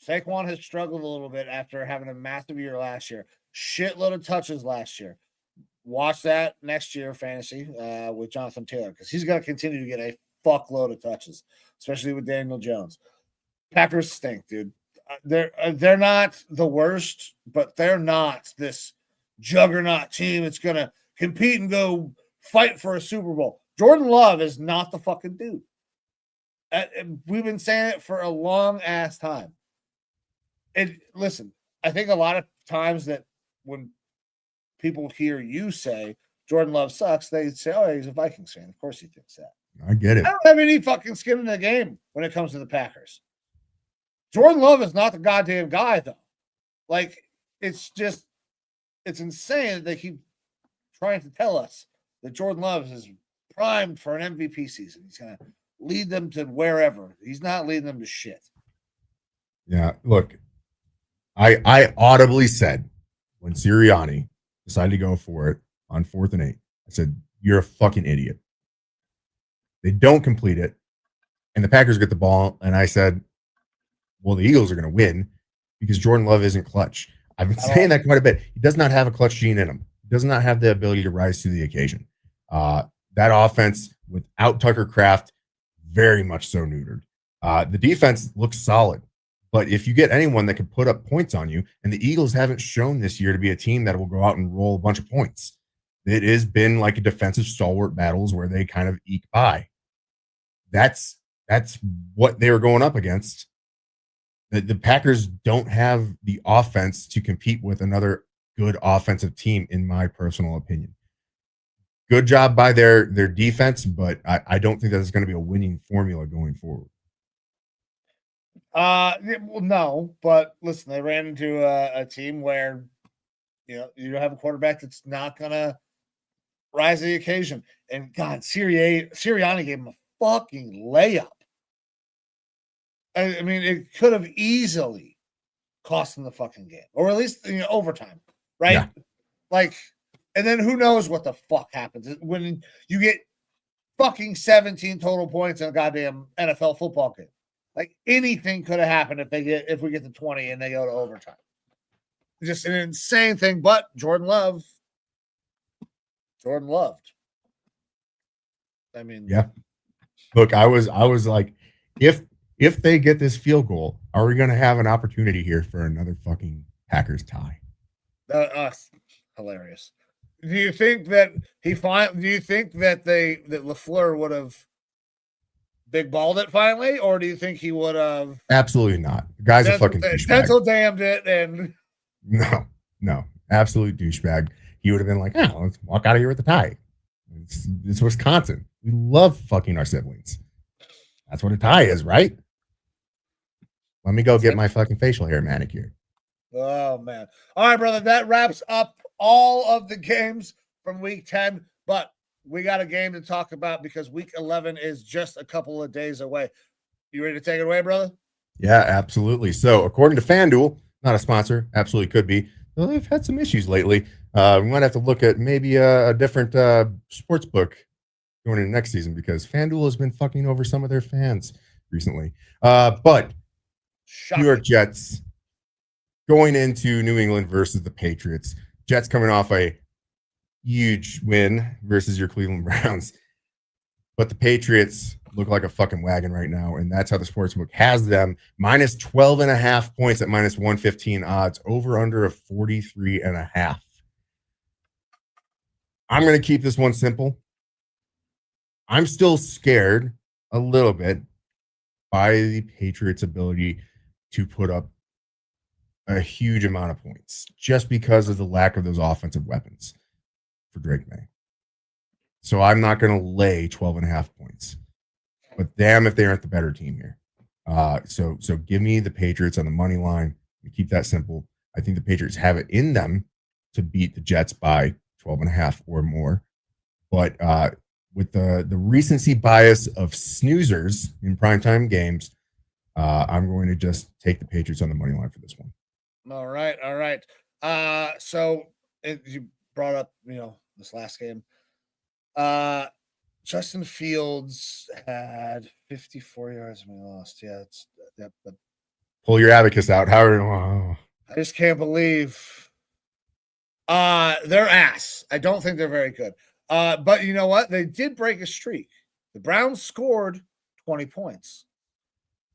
Saquon has struggled a little bit after having a massive year last year. Shitload of touches last year. Watch that next year, fantasy, with Jonathan Taylor, because he's going to continue to get a fuckload of touches, especially with Daniel Jones. Packers stink, dude. They're not the worst, but they're not this juggernaut team that's going to compete and go fight for a Super Bowl. Jordan Love is not the fucking dude. We've been saying it for a long ass time. And listen, I think a lot of times that when people hear you say Jordan Love sucks, they say, "Oh, he's a Vikings fan. Of course he thinks that." I get it. I don't have any fucking skin in the game when it comes to the Packers. Jordan Love is not the goddamn guy, though. Like, it's insane that they keep trying to tell us that Jordan Love is primed for an MVP season. He's going to lead them to wherever. He's not leading them to shit. Yeah, look, I audibly said when Sirianni decided to go for it on 4th and 8, I said, "You're a fucking idiot." They don't complete it, and the Packers get the ball, and I said, well, the Eagles are going to win because Jordan Love isn't clutch. I've been saying that quite a bit. He does not have a clutch gene in him. He does not have the ability to rise to the occasion. That offense without Tucker Kraft, very much so neutered. The defense looks solid. But if you get anyone that can put up points on you, and the Eagles haven't shown this year to be a team that will go out and roll a bunch of points. It has been like a defensive stalwart battles where they kind of eke by. That's what they were going up against. The Packers don't have the offense to compete with another good offensive team, in my personal opinion. Good job by their defense, but I don't think that's going to be a winning formula going forward. Well, no, but listen, they ran into a team where you don't have a quarterback that's not gonna rise to the occasion. And God, Sirianni gave him a fucking layup. I mean, it could have easily cost them the fucking game, or at least overtime, right? Yeah. Like, and then who knows what the fuck happens when you get fucking 17 total points in a goddamn NFL football game. Like, anything could have happened if we get to 20 and they go to overtime. Just an insane thing. But Jordan loved. I mean, yeah. Look, I was like, if if they get this field goal, are we going to have an opportunity here for another fucking Packers tie? Hilarious. Do you think that do you think that LaFleur would have big balled it finally, or do you think he would have? Absolutely not. The guy's a fucking douchebag. Pencil damned it, and no, absolute douchebag. He would have been like, "Oh, let's walk out of here with the tie." It's Wisconsin. We love fucking our siblings. That's what a tie is, right? Let me go get my fucking facial hair manicured. Oh man! All right, brother. That wraps up all of the games from Week 10, but we got a game to talk about because Week 11 is just a couple of days away. You ready to take it away, brother? Yeah, absolutely. So, according to FanDuel, not a sponsor, absolutely could be. Well, they've had some issues lately. We might have to look at maybe a different sports book going into next season because FanDuel has been fucking over some of their fans recently. But Shocking. New York Jets going into New England versus the Patriots. Jets coming off a huge win versus your Cleveland Browns. But the Patriots look like a fucking wagon right now, and that's how the sportsbook has them. Minus 12.5 points at minus 115 odds, over under of 43.5. I'm going to keep this one simple. I'm still scared a little bit by the Patriots' ability to put up a huge amount of points just because of the lack of those offensive weapons for Drake May. So I'm not going to lay 12.5 points. But damn if they aren't the better team here. So give me the Patriots on the money line. We keep that simple. I think the Patriots have it in them to beat the Jets by 12.5 or more. But with the recency bias of snoozers in primetime games, I'm going to just take the Patriots on the money line for this one. All right. So you brought up, this last game. Justin Fields had 54 yards and we lost. Yeah, but pull your abacus out. I just can't believe they're ass. I don't think they're very good. But you know what? They did break a streak. The Browns scored 20 points.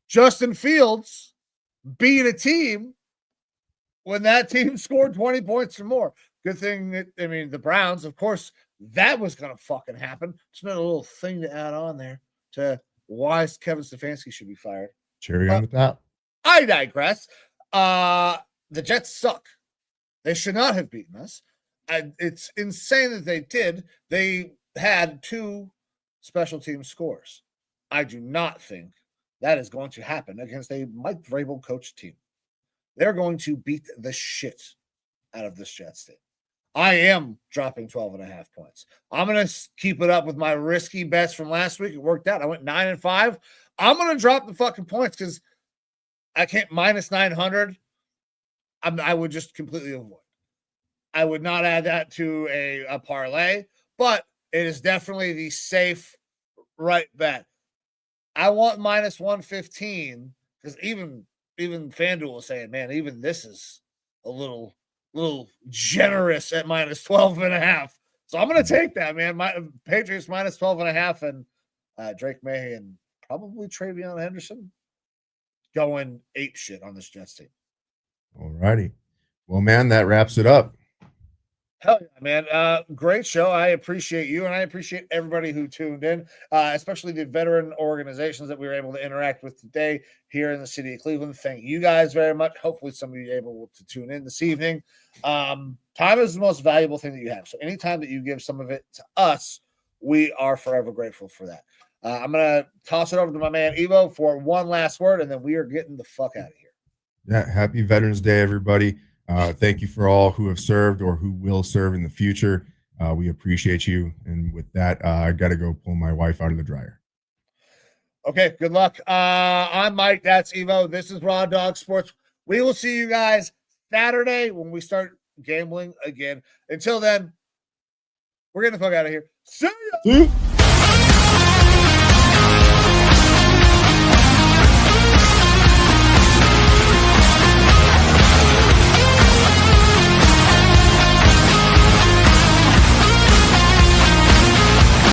Justin Fields beat a team when that team scored 20 points or more. Good thing that, the Browns, of course, that was going to fucking happen. Just another little thing to add on there to why Kevin Stefanski should be fired. Cherry on the top. I digress. The Jets suck. They should not have beaten us. It's insane that they did. They had 2 special team scores. I do not think that is going to happen against a Mike Vrabel coached team. They're going to beat the shit out of this Jets team. I am dropping 12.5 points. I'm going to keep it up with my risky bets from last week. It worked out. I went 9-5. I'm going to drop the fucking points because I can't minus 900. I would just completely avoid. I would not add that to a parlay, but it is definitely the safe right bet. I want minus 115 because even FanDuel is saying, man, even this is a little generous at minus 12.5. So I'm going to take that, man. My Patriots minus 12.5 and Drake May and probably Travion Henderson going ape shit on this Jets team. All righty. Well, man, that wraps it up. Hell yeah, man. Great show. I appreciate you, and I appreciate everybody who tuned in, especially the veteran organizations that we were able to interact with today here in the city of Cleveland. Thank you guys very much. Hopefully somebody is able to tune in this evening. Time is the most valuable thing that you have. So anytime that you give some of it to us, we are forever grateful for that. I'm going to toss it over to my man Evo for one last word, and then we are getting the fuck out of here. Yeah, happy Veterans Day, everybody. Thank you for all who have served or who will serve in the future. We appreciate you. And with that, I got to go pull my wife out of the dryer. Okay, good luck. I'm Mike. That's Evo. This is Raw Dog Sports. We will see you guys Saturday when we start gambling again. Until then, we're getting the fuck out of here. See ya!